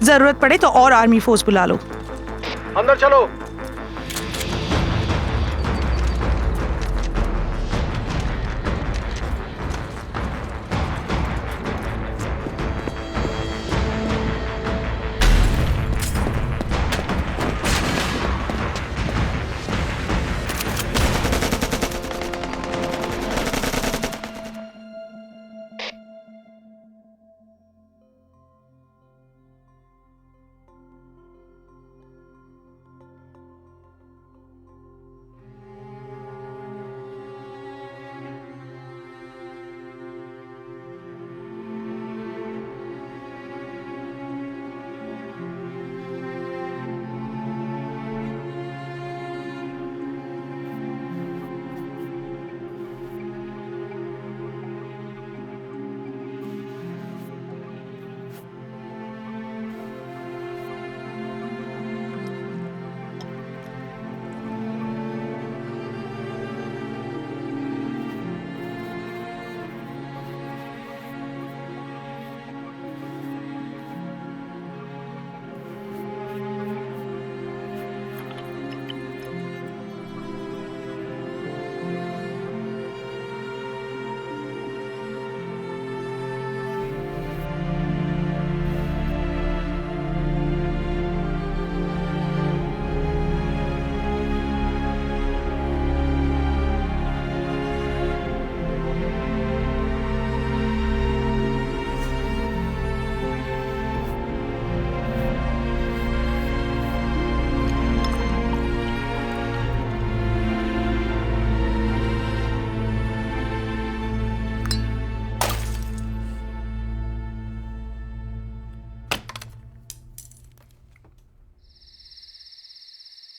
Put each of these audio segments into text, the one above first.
जरूरत पड़े तो और आर्मी फोर्स बुला लो। अंदर चलो।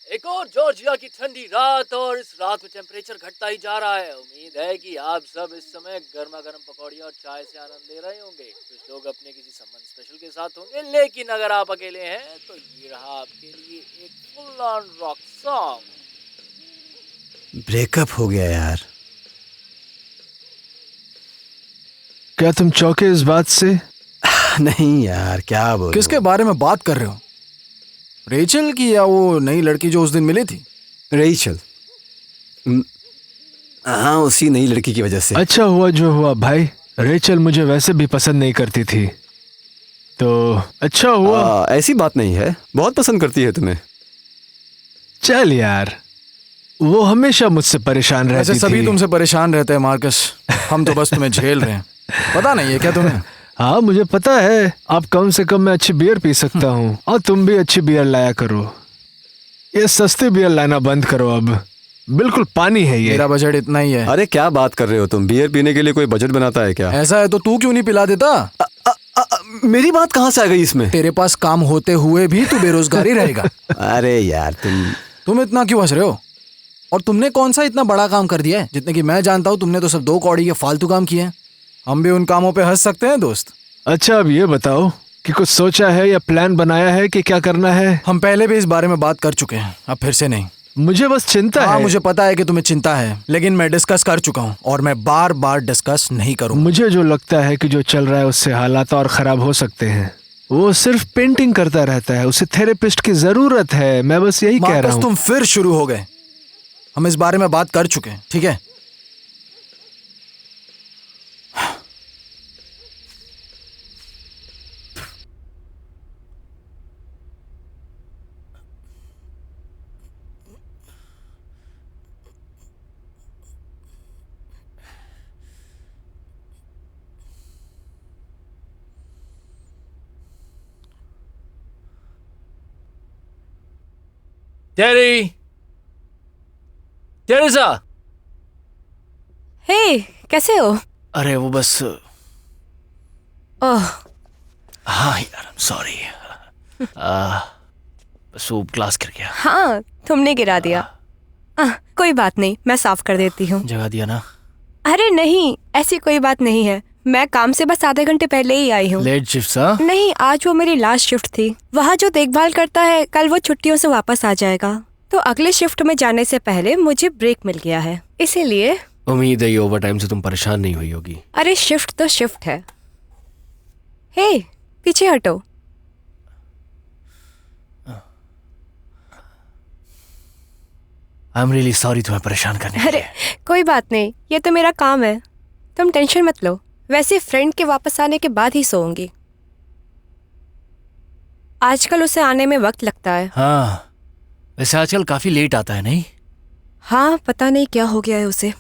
एक और जॉर्जिया की ठंडी रात, और इस रात में टेम्परेचर घटता ही जा रहा है। उम्मीद है कि आप सब इस समय गर्मा गर्म पकौड़ी और चाय से आनंद ले रहे होंगे। कुछ लोग अपने किसी संबंध स्पेशल के साथ होंगे, लेकिन अगर आप अकेले हैं तो ये रहा आपके लिए एक full on rock song. Breakup हो गया यार। क्या तुम चौंके इस बात से? नहीं यार, क्या बोल। किसके बारे में बात कर रहे हो? रेचल की या वो नई लड़की जो उस दिन मिली थी? रेचल। हाँ, उसी नई लड़की की वजह से। अच्छा हुआ जो हुआ भाई। रेचल मुझे वैसे भी पसंद नहीं करती थी, तो अच्छा हुआ। ऐसी बात नहीं है, बहुत पसंद करती है तुम्हें। चल यार, वो हमेशा मुझसे परेशान रहती थी। सभी तुमसे परेशान रहते हैं मार्कस, हम तो बस तुम्हें झेल रहे हैं। पता नहीं है क्या तुम्हें? हाँ मुझे पता है। आप कम से कम मैं अच्छी बियर पी सकता हूँ, और तुम भी अच्छी बियर लाया करो। ये सस्ती बियर लाना बंद करो अब, बिल्कुल पानी है ये। मेरा बजट इतना ही है। अरे क्या बात कर रहे हो तुम? बियर पीने के लिए कोई बजट बनाता है क्या? ऐसा है तो तू क्यों नहीं पिला देता? मेरी बात कहाँ से आ गई इसमें? तेरे पास काम होते हुए भी तू बेरोजगारी रहेगा। अरे यार तुम इतना क्यों हंस रहे हो? और तुमने कौन सा इतना बड़ा काम कर दिया है? जितने की मैं जानता हूँ तुमने तो सब 2 कौड़ी के फालतू काम किए हैं। हम भी उन कामों पे हंस सकते हैं दोस्त। अच्छा अब ये बताओ कि कुछ सोचा है या प्लान बनाया है कि क्या करना है? हम पहले भी इस बारे में बात कर चुके हैं, अब फिर से नहीं। मुझे बस चिंता है। मुझे पता है कि तुम्हें चिंता है, लेकिन मैं डिस्कस कर चुका हूँ और मैं बार बार डिस्कस नहीं करूँगा। मुझे जो लगता है कि जो चल रहा है उससे हालात और खराब हो सकते हैं। वो सिर्फ पेंटिंग करता रहता है, उसे थेरेपिस्ट की जरूरत है। मैं बस यही कह रहा हूँ। तुम फिर शुरू हो गए। हम इस बारे में बात कर चुके हैं, ठीक है? टेरी, टेरेसा। हे, कैसे हो? अरे वो बस ओह हाँ यार, सॉरी। बस वो ग्लास गिर गया। हाँ, तुमने गिरा दिया। कोई बात नहीं, मैं साफ कर देती हूँ। जगा दिया ना? अरे नहीं, ऐसी कोई बात नहीं है। मैं काम से बस आधे घंटे पहले ही आई हूँ। Late shift? हाँ नहीं, आज वो मेरी लास्ट शिफ्ट थी। वहाँ जो देखभाल करता है कल वो छुट्टियों से वापस आ जाएगा, तो अगले शिफ्ट में जाने से पहले मुझे ब्रेक मिल गया है, इसीलिए। उम्मीद है ये ओवर टाइम से तुम परेशान नहीं हुई होगी। अरे शिफ्ट तो शिफ्ट है। हे, पीछे हटो। आई एम रियली सॉरी तुम्हें परेशान करने के अरे लिए। कोई बात नहीं, ये तो मेरा काम है, तुम टेंशन मत लो। वैसे फ्रेंड के वापस आने के बाद ही सोऊंगी, आजकल उसे आने में वक्त लगता है। हाँ, वैसे आजकल काफी लेट आता है नहीं? हाँ, पता नहीं क्या हो गया है उसे।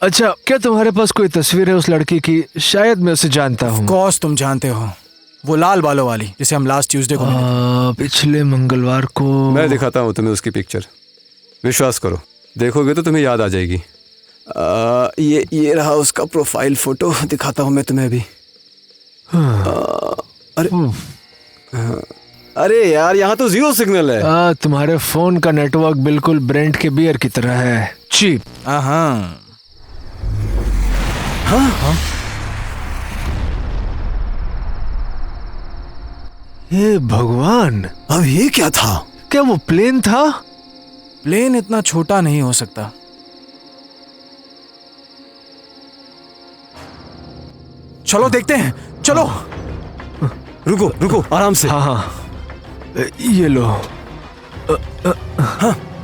अच्छा, क्या तुम्हारे पास कोई तस्वीर है उस लड़की की? शायद मैं उसे जानता हूँ। कॉस तुम जानते हो, वो लाल बालों वाली जिसे हम लास्ट ट्यूसडे को मिले थे। पिछले मंगलवार को। मैं दिखाता हूँ तुम्हें उसकी पिक्चर, विश्वास करो, देखोगे तो तुम्हें याद आ जाएगी। ये रहा उसका प्रोफाइल फोटो, दिखाता हूँ मैं तुम्हें अभी। अरे यार, यहाँ तो 0 सिग्नल है। तुम्हारे फोन का नेटवर्क बिल्कुल ब्रेंट के बियर की तरह है, चीप। हाँ। हे भगवान, अब ये क्या था? क्या वो प्लेन था? प्लेन इतना छोटा नहीं हो सकता। चलो देखते हैं, चलो। रुको रुको, आराम से। हाँ हाँ, ये लो।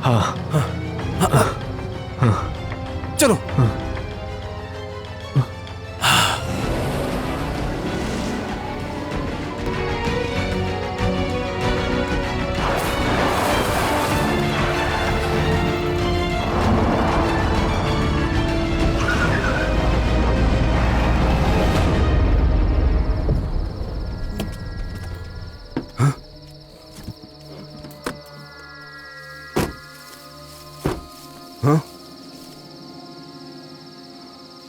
हाँ, चलो।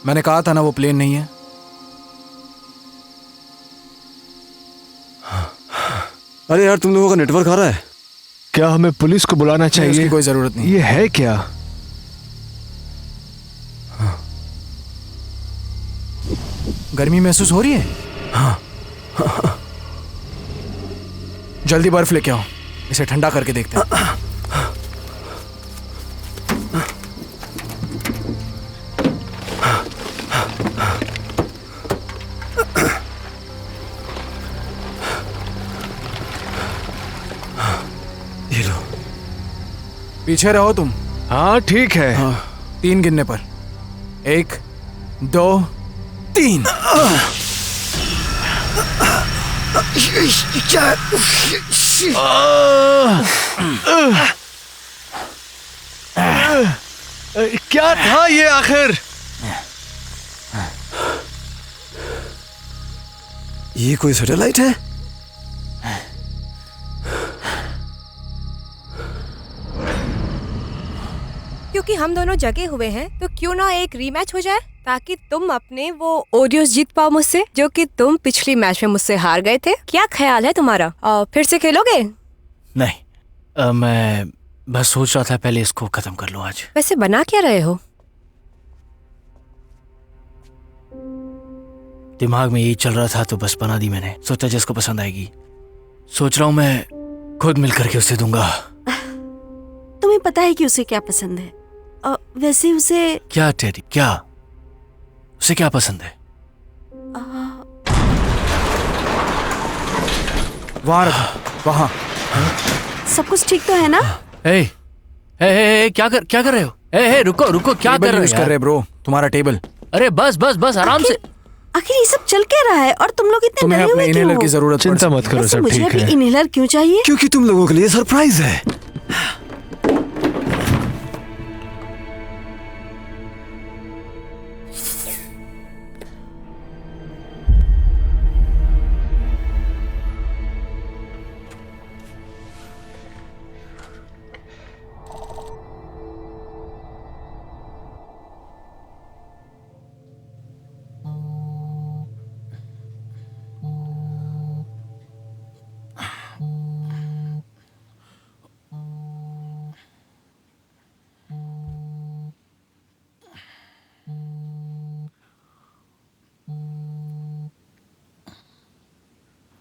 मैंने कहा था ना वो प्लेन नहीं है। अरे यार, तुम लोगों का नेटवर्क आ रहा है। क्या हमें पुलिस को बुलाना चाहिए? उसकी कोई जरूरत नहीं। ये है क्या? गर्मी महसूस हो रही है? हाँ। जल्दी बर्फ लेके आओ, इसे ठंडा करके देखते हैं। ये लो। पीछे रहो तुम। हाँ ठीक है। 3 गिनने पर, 1 2 3। क्या था ये आखिर? ये कोई सैटेलाइट है? क्योंकि हम दोनों जगे हुए हैं तो क्यों ना एक रीमैच हो जाए, ताकि तुम अपने वो ओडियोस जीत पाओ मुझसे, जो कि तुम पिछली मैच में मुझसे हार गए थे। क्या ख्याल है तुम्हारा? फिर से खेलोगे? नहीं, मैं बस सोच रहा था पहले इसको खत्म कर लो आज। वैसे बना क्या रहे हो? दिमाग में यही चल रहा था तो बस बना दी मैंने। सोचा जिसको पसंद आएगी। सोच रहा हूँ मैं खुद मिल करके उसे दूंगा। तुम्हें पता है कि उसे क्या पसंद है? वैसे उसे क्या टेडी, क्या उसे क्या पसंद है? वहां रखो, वहां। सब कुछ ठीक तो है ना? क्या कर रहे हो? रुको रुको, क्या कर रहे हो ब्रो? तुम्हारा टेबल। अरे बस बस बस, आराम से। आखिर ये सब चल क्या रहा है और तुम लोग इतने तुम्हें डरे अपने हुए क्यों इनहेलर हो? की जरूरत पड़ चिंता मत करो, वैसे सब मुझे ठीक अभी है। इनहेलर क्यों चाहिए? क्योंकि तुम लोगों के लिए सरप्राइज है।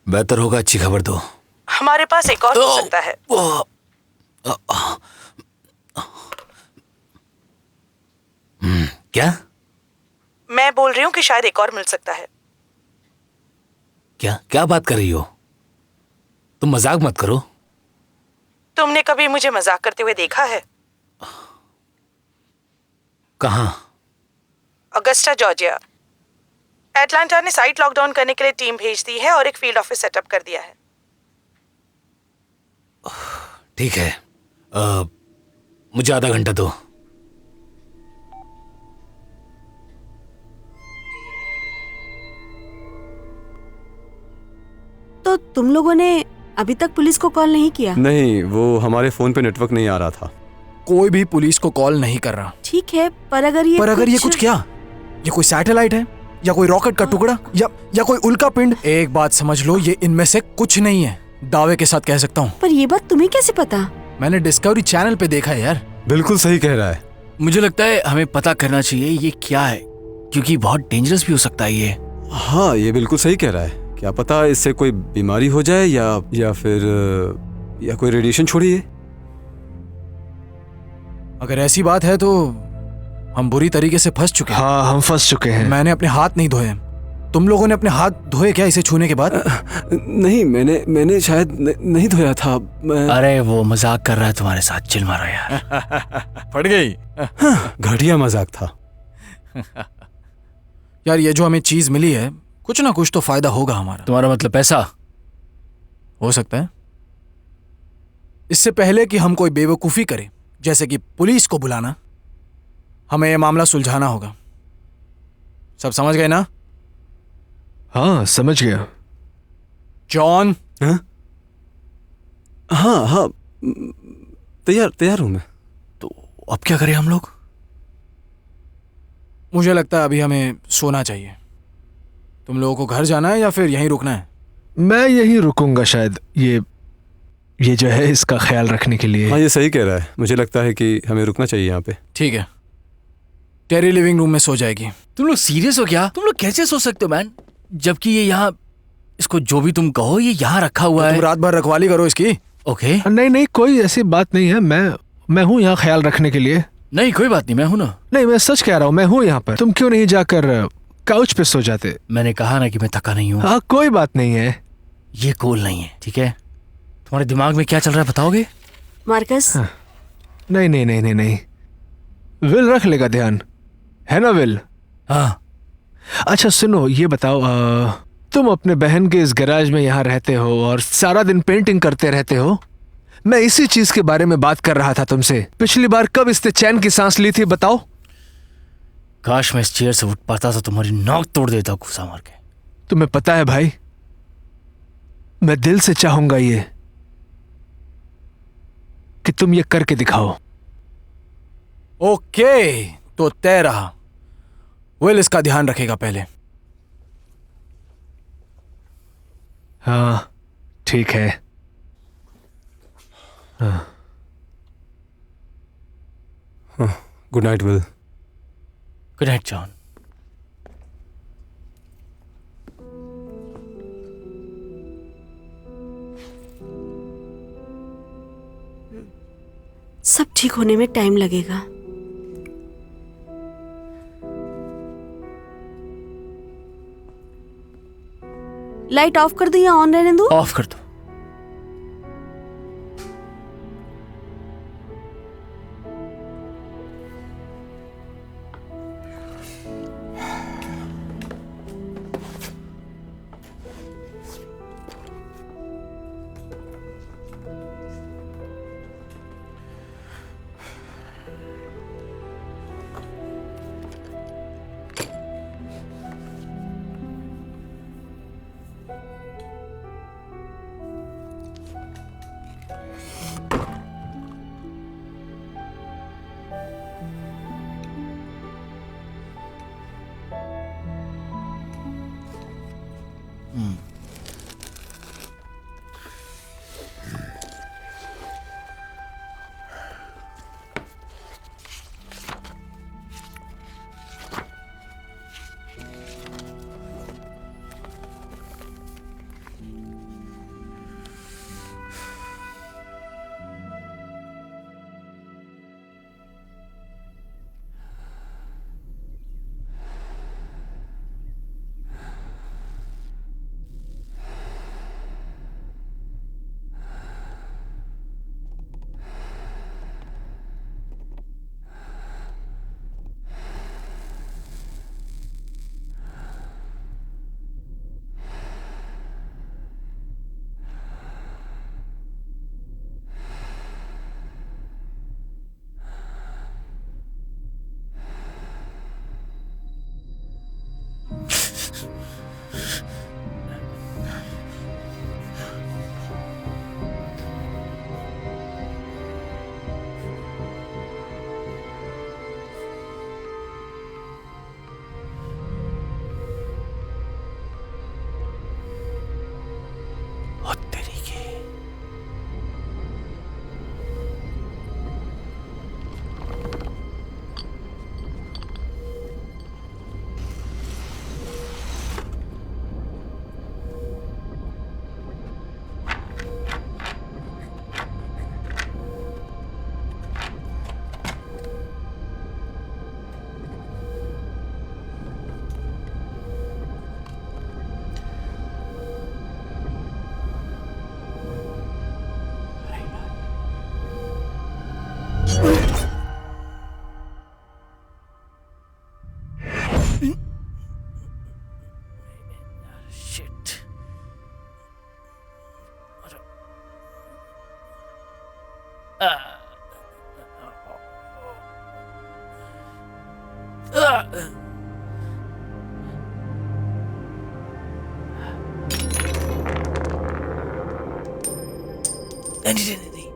बेहतर होगा अच्छी खबर दो। हमारे पास एक और हो सकता है। क्या मैं बोल रही हूँ कि शायद एक और मिल सकता है। क्या क्या बात कर रही हो? तुम मजाक मत करो। तुमने कभी मुझे मजाक करते हुए देखा है? कहाँ? Agusta Georgia. एटलांटा ने साइट लॉकडाउन करने के लिए टीम भेज दी है और एक फील्ड ऑफिस सेटअप कर दिया है। ठीक है, मुझे आधा घंटा दो। तो तुम लोगों ने अभी तक पुलिस को कॉल नहीं किया? नहीं, वो हमारे फ़ोन पे नेटवर्क नहीं आ रहा था। कोई भी पुलिस को कॉल नहीं कर रहा। ठीक है, पर अगर ये कुछ क्या? ये कोई सैटेलाइट है या कोई रॉकेट का टुकड़ा या कोई उल्का पिंड? एक बात समझ लो, ये इनमें से कुछ नहीं है। दावे के साथ कह सकता हूँ। पर ये बात तुम्हें कैसे पता? मैंने डिस्कवरी चैनल पे देखा है यार। बिल्कुल सही कह रहा है। मुझे लगता है हमें पता करना चाहिए ये क्या है, क्योंकि बहुत डेंजरस भी हो सकता है ये। हाँ, ये बिल्कुल सही कह रहा है। क्या पता इससे कोई बीमारी हो जाए या फिर या कोई रेडिएशन छोड़ी है। अगर ऐसी बात है तो हम बुरी तरीके से फंस चुके हैं। हाँ, हम फंस चुके हैं। मैंने अपने हाथ नहीं धोए। तुम लोगों ने अपने हाथ धोए क्या इसे छूने के बाद? नहीं, मैंने शायद नहीं धोया था। अरे वो मजाक कर रहा है तुम्हारे साथ, चिल मारो यार। फट गई। घटिया मजाक था। यार ये जो हमें चीज मिली है, कुछ ना कुछ तो फायदा होगा हमारा। तुम्हारा मतलब पैसा? हो सकता है। इससे पहले कि हम कोई बेवकूफी करें, जैसे कि पुलिस को बुलाना, हमें यह मामला सुलझाना होगा। सब समझ गए ना? हाँ, समझ गया। जॉन। हाँ हाँ, तैयार हूं मैं। तो अब क्या करें हम लोग? मुझे लगता है अभी हमें सोना चाहिए। तुम लोगों को घर जाना है या फिर यहीं रुकना है? मैं यहीं रुकूंगा शायद। ये जो है इसका ख्याल रखने के लिए। हाँ, ये सही कह रहा है। मुझे लगता है कि हमें रुकना चाहिए यहाँ पे। ठीक है, टेरी लिविंग रूम में सो जाएगी। तुम लोग सीरियस हो क्या? तुम लोग कैसे सो सकते हो मैन, जबकि ये यहाँ, इसको जो भी तुम कहो, ये यहाँ रखा हुआ है। तुम रात भर रखवाली करो इसकी। ओके। नहीं, कोई ऐसी बात नहीं है। मैं हूँ यहाँ ख्याल रखने के लिए। नहीं कोई बात नहीं, मैं हूं ना। नहीं, मैं सच कह रहा हूँ, मैं हूँ यहाँ पर। तुम क्यों नहीं जाकर काउच पे सो जाते? मैंने कहा ना कि मैं थका नहीं हूँ। हाँ, कोई बात नहीं है। ये कूल नहीं है, ठीक है? तुम्हारे दिमाग में क्या चल रहा है बताओगे? मार्कस, नहीं। विल रख लेगा ध्यान, है ना विल? हाँ। अच्छा सुनो, ये बताओ, तुम अपने बहन के इस गैराज में यहाँ रहते हो और सारा दिन पेंटिंग करते रहते हो। मैं इसी चीज के बारे में बात कर रहा था तुमसे। पिछली बार कब इसने चैन की सांस ली थी बताओ? काश मैं इस चेयर से उठ पाता तो तुम्हारी नाक तोड़ देता घुसा मार के। तुम्हें पता है भाई, मैं दिल से चाहूंगा ये कि तुम ये करके दिखाओ। ओके, तो तय रहा। विल इसका ध्यान रखेगा पहले। हाँ, ठीक है। Good night will. Good night John. सब ठीक होने में टाइम लगेगा। लाइट ऑफ कर दूं या ऑन रहने दूं? ऑफ कर दो। शिट। नहीं।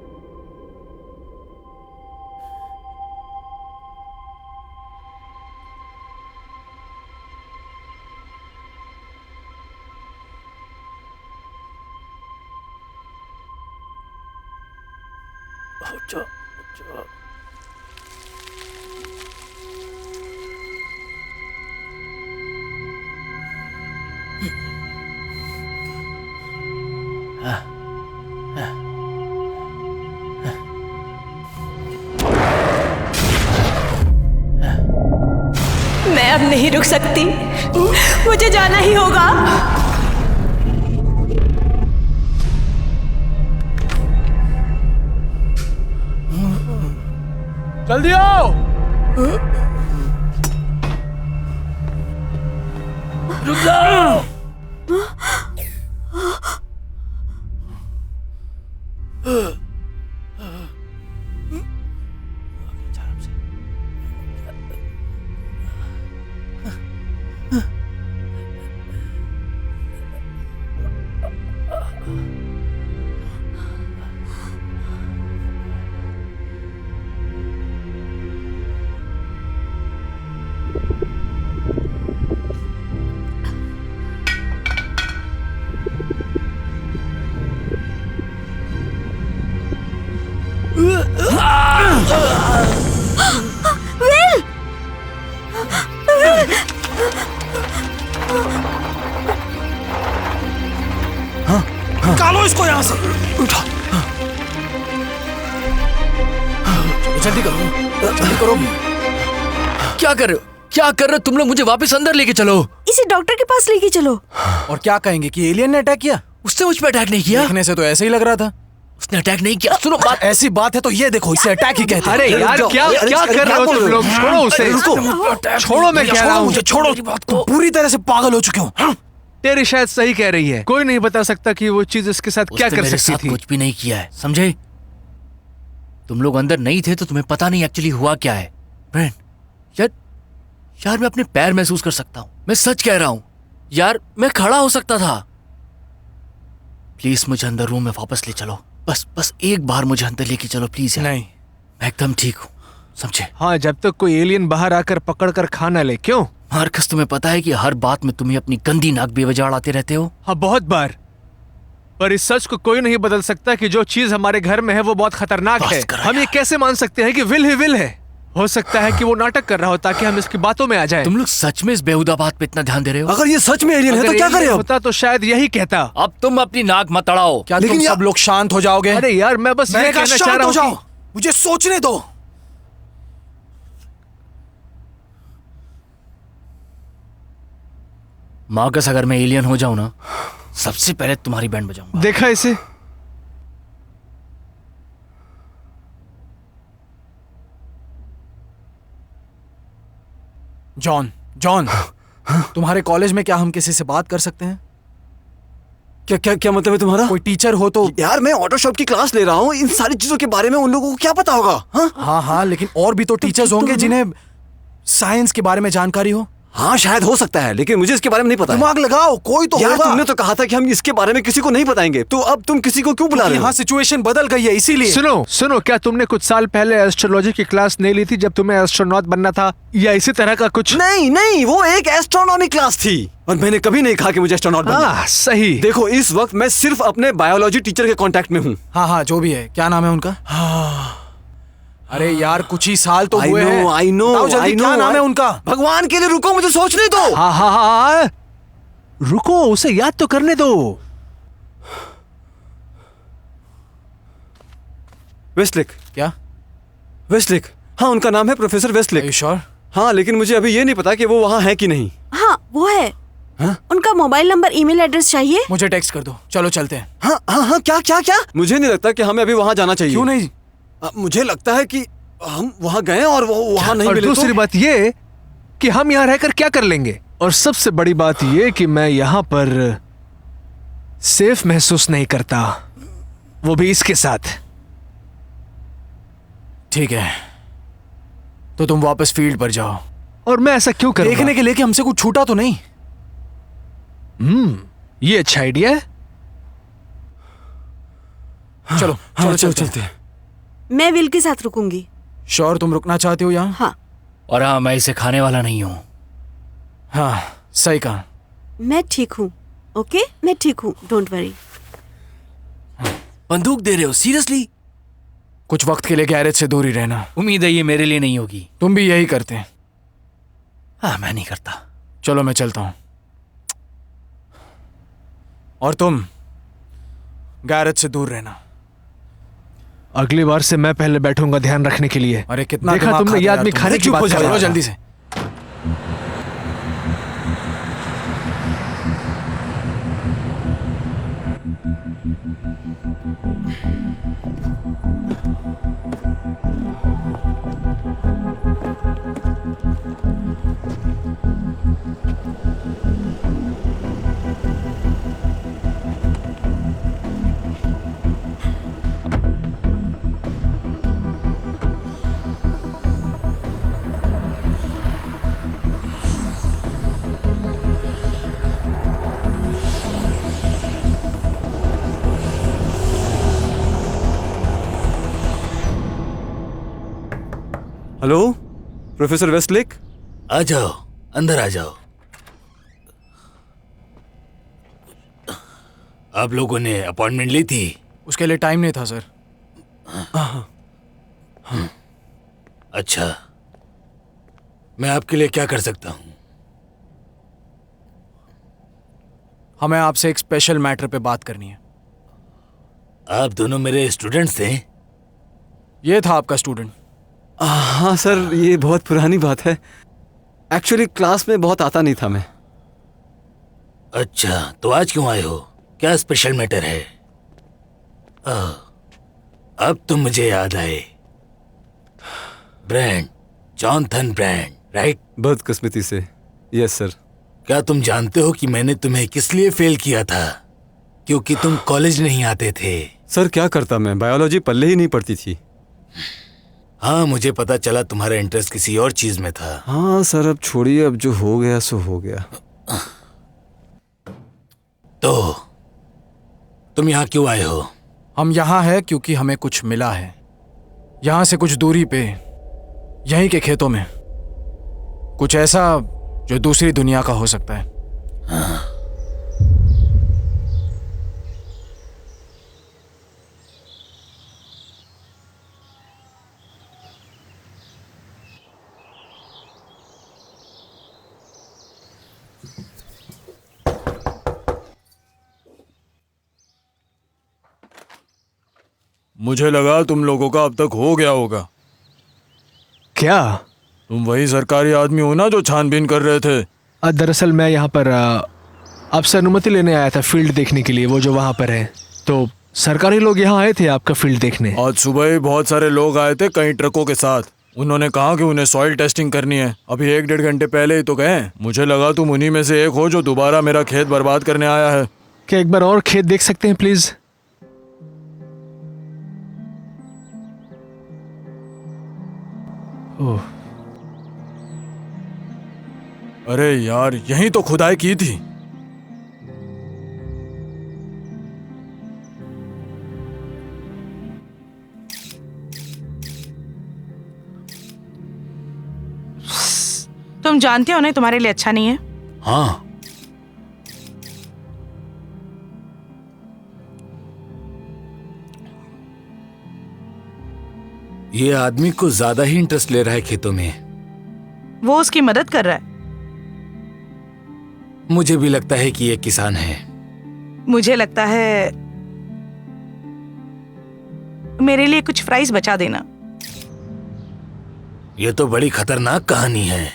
उठो। मैं अब नहीं रुक सकती, मुझे जाना ही होगा। जल्दी आओ। रुक जाओ। निकालो इसको यहाँ से। उठा। जल्दी करो। क्या कर रहे हो? क्या कर रहे हो तुम लोग? मुझे वापस अंदर लेके चलो। इसे डॉक्टर के पास लेके चलो। और क्या कहेंगे कि एलियन ने अटैक किया? उसने मुझ पे अटैक नहीं किया। देखने से तो ऐसे ही लग रहा था। उसने अटैक नहीं किया। सुनो बात। ऐसी बात है तो ये देखो, इसे अटैक ही कहते हैं। अरे यार क्या कर रहे हो तुम लोग? छोड़ो उसे। छोड़ो, मैं कह रहा हूँ मुझे छोड़ो। तुम पूरी तरह से पागल हो चुके हो। तेरी शायद सही कह रही है। कोई नहीं बता सकता कि वो चीज इसके साथ क्या कर मेरे सकती साथ थी। कुछ भी नहीं किया है, समझे? तुम लोग अंदर नहीं थे तो तुम्हें पता नहीं एक्चुअली हुआ क्या है। ब्रेन, यार मैं अपने पैर महसूस कर सकता हूँ। मैं सच कह रहा हूँ यार, मैं खड़ा हो सकता था। प्लीज मुझे अंदर रूम में वापस ले चलो। बस एक बार मुझे अंदर लेके चलो प्लीज। नहीं, मैं एकदम ठीक हूँ, समझे? हाँ, जब तक कोई एलियन बाहर आकर पकड़ कर खा ना ले। क्यों? मार्कस, तुम्हें पता है कि हर बात में तुम्हें अपनी गंदी नाक बेवजह अड़ाते रहते हो। हाँ, बहुत बार। पर इस सच को कोई नहीं बदल सकता कि जो चीज हमारे घर में है वो बहुत खतरनाक बस है। करो हम ये यार। कैसे मान सकते हैं कि विल ही विल है? हो सकता है कि वो नाटक कर रहा हो ताकि हम इसकी बातों में आ जाएं। तुम लोग सच में इस बेहुदा बात पे इतना ध्यान दे रहे हो? अगर ये सच में एलियन है अगर तो क्या alien करें अब? होता तो शायद यही कहता। अब तुम अपनी नाक मत अड़ाओ। क्या लेकिन तुम सब लोग शांत हो जाओगे? अरे यार, मैं बस ये मैंने कहा कहना चाह शांत रहा हो हूँ जाओ, मुझे सोचने दो। मार्कस, अगर मैं एलियन हो जाऊं ना, सबसे पहले तुम्हारी बैंड बजाऊंगा। देखा इसे? जॉन, तुम्हारे कॉलेज में क्या हम किसी से बात कर सकते हैं? क्या क्या क्या मतलब है तुम्हारा? कोई टीचर हो तो? यार मैं ऑटो शॉप की क्लास ले रहा हूँ, इन सारी चीजों के बारे में उन लोगों को क्या पता होगा? हाँ, लेकिन और भी तो टीचर्स होंगे जिन्हें साइंस के बारे में जानकारी हो। हाँ शायद हो सकता है, लेकिन मुझे इसके बारे में नहीं पता है। दिमाग लगाओ, कोई तो यार होगा। तुमने तो कहा था कि हम इसके बारे में किसी को नहीं बताएंगे, तो अब तुम किसी को क्यों बुला रहे हो? यहाँ सिचुएशन बदल गई है इसीलिए। सुनो, क्या तुमने कुछ साल पहले एस्ट्रोलॉजी की क्लास नहीं ली थी जब तुम्हें एस्ट्रोनॉट बनना था, या इसी तरह का कुछ? नहीं, वो एक एस्ट्रोनॉमी क्लास थी और मैंने कभी नहीं कहा कि मुझे एस्ट्रोनॉट बनना है। हाँ, सही। देखो इस वक्त मैं सिर्फ अपने बायोलॉजी टीचर के कांटेक्ट में हूँ। हाँ, जो भी है। क्या नाम है उनका? अरे यार, कुछ ही साल तो हुए हैं। आई नो, बताओ जल्दी, क्या नाम है उनका? भगवान के लिए रुको, मुझे सोचने दो। हाँ, रुको, उसे याद तो करने दो। वेस्टलिक। क्या? वेस्टलिक, हाँ उनका नाम है प्रोफेसर वेस्टलिक। Are you sure? हाँ, लेकिन मुझे अभी ये नहीं पता कि वो वहाँ है कि नहीं। हाँ, वो है। हाँ? उनका मोबाइल नंबर, ईमेल एड्रेस चाहिए। मुझे टेक्स्ट कर दो, चलो चलते हैं। हाँ, क्या? मुझे नहीं लगता कि हमें अभी वहाँ जाना चाहिए। क्यों नहीं? मुझे लगता है कि हम वहाँ गए और वो वहाँ नहीं और मिले दूसरी तो? बात ये कि हम यहाँ रहकर क्या कर लेंगे, और सबसे बड़ी बात ये कि मैं यहाँ पर सेफ महसूस नहीं करता, वो भी इसके साथ। ठीक है, तो तुम वापस फील्ड पर जाओ। और मैं ऐसा क्यों करूंगा? देखने के लिए कि हमसे कुछ छूटा तो नहीं। ये अच्छा आइडिया है। चलो हाँ, चलो चलते हैं। मैं विल के साथ रुकूंगी। श्योर तुम रुकना चाहते हो यहाँ? हाँ, और हाँ, मैं इसे खाने वाला नहीं हूँ। हाँ सही कहा। मैं ठीक हूँ। ओके, मैं ठीक हूँ, डोंट वरी। बंदूक दे रहे हो? सीरियसली? कुछ वक्त के लिए गैरेज से दूर ही रहना। उम्मीद है ये मेरे लिए नहीं होगी। तुम भी यही करते हैं। हाँ, मैं नहीं करता। चलो मैं चलता हूँ। और तुम गैरेज से दूर रहना। अगली बार से मैं पहले बैठूंगा ध्यान रखने के लिए। अरे कितना देखा दिमाग तुमने, खाते ये यार आदमी तुम। खाने की चुप बात हो कर जाओ, रहा चलो था। जल्दी से। Hello professor Westlake. आ जाओ, अंदर आ जाओ। आप लोगों ने अपॉइंटमेंट ली थी? उसके लिए टाइम नहीं था सर। अच्छा, मैं आपके लिए क्या कर सकता हूँ? हमें आपसे एक स्पेशल मैटर पे बात करनी है। आप दोनों मेरे स्टूडेंट्स थे? ये था आपका स्टूडेंट। हाँ सर, ये बहुत पुरानी बात है। एक्चुअली क्लास में बहुत आता नहीं था मैं। अच्छा, तो आज क्यों आए हो? क्या स्पेशल मैटर है? अब तो मुझे याद आए। Brand, Jonathan brand, right? बदकिस्मती से। Yes sir. क्या तुम जानते हो कि मैंने तुम्हें किस लिए फेल किया था? क्योंकि तुम कॉलेज नहीं आते थे। सर क्या करता मैं, बायोलॉजी पल्ले ही नहीं पड़ती थी। हाँ, मुझे पता चला तुम्हारा इंटरेस्ट किसी और चीज में था। हाँ सर, अब छोड़िए, अब जो हो गया सो हो गया। तो तुम यहाँ क्यों आए हो? हम यहाँ हैं क्योंकि हमें कुछ मिला है। यहाँ से कुछ दूरी पे, यहीं के खेतों में, कुछ ऐसा जो दूसरी दुनिया का हो सकता है। मुझे लगा तुम लोगों का अब तक हो गया होगा। क्या? तुम वही सरकारी आदमी हो ना जो छानबीन कर रहे थे? दरअसल मैं यहाँ पर आपसे अनुमति लेने आया था फील्ड देखने के लिए, वो जो वहाँ पर है। तो सरकारी लोग यहाँ आए थे आपका फील्ड देखने। आज सुबह ही बहुत सारे लोग आए थे कई ट्रकों के साथ। उन्होंने कहा कि उन्हें सॉइल टेस्टिंग करनी है। अभी 1-1.5 घंटे पहले ही तो गए। मुझे लगा तुम उन्हीं में से एक हो जो दोबारा मेरा खेत बर्बाद करने आया है। क्या एक बार और खेत देख सकते हैं प्लीज? ओह, अरे यार, यही तो खुदाई की थी। तुम जानते हो ना तुम्हारे लिए अच्छा नहीं है। हाँ, ये आदमी को ज्यादा ही इंटरेस्ट ले रहा है खेतों में। वो उसकी मदद कर रहा है। मुझे भी लगता है कि ये किसान है। मुझे लगता है मेरे लिए कुछ फ्राइज बचा देना। ये तो बड़ी खतरनाक कहानी है।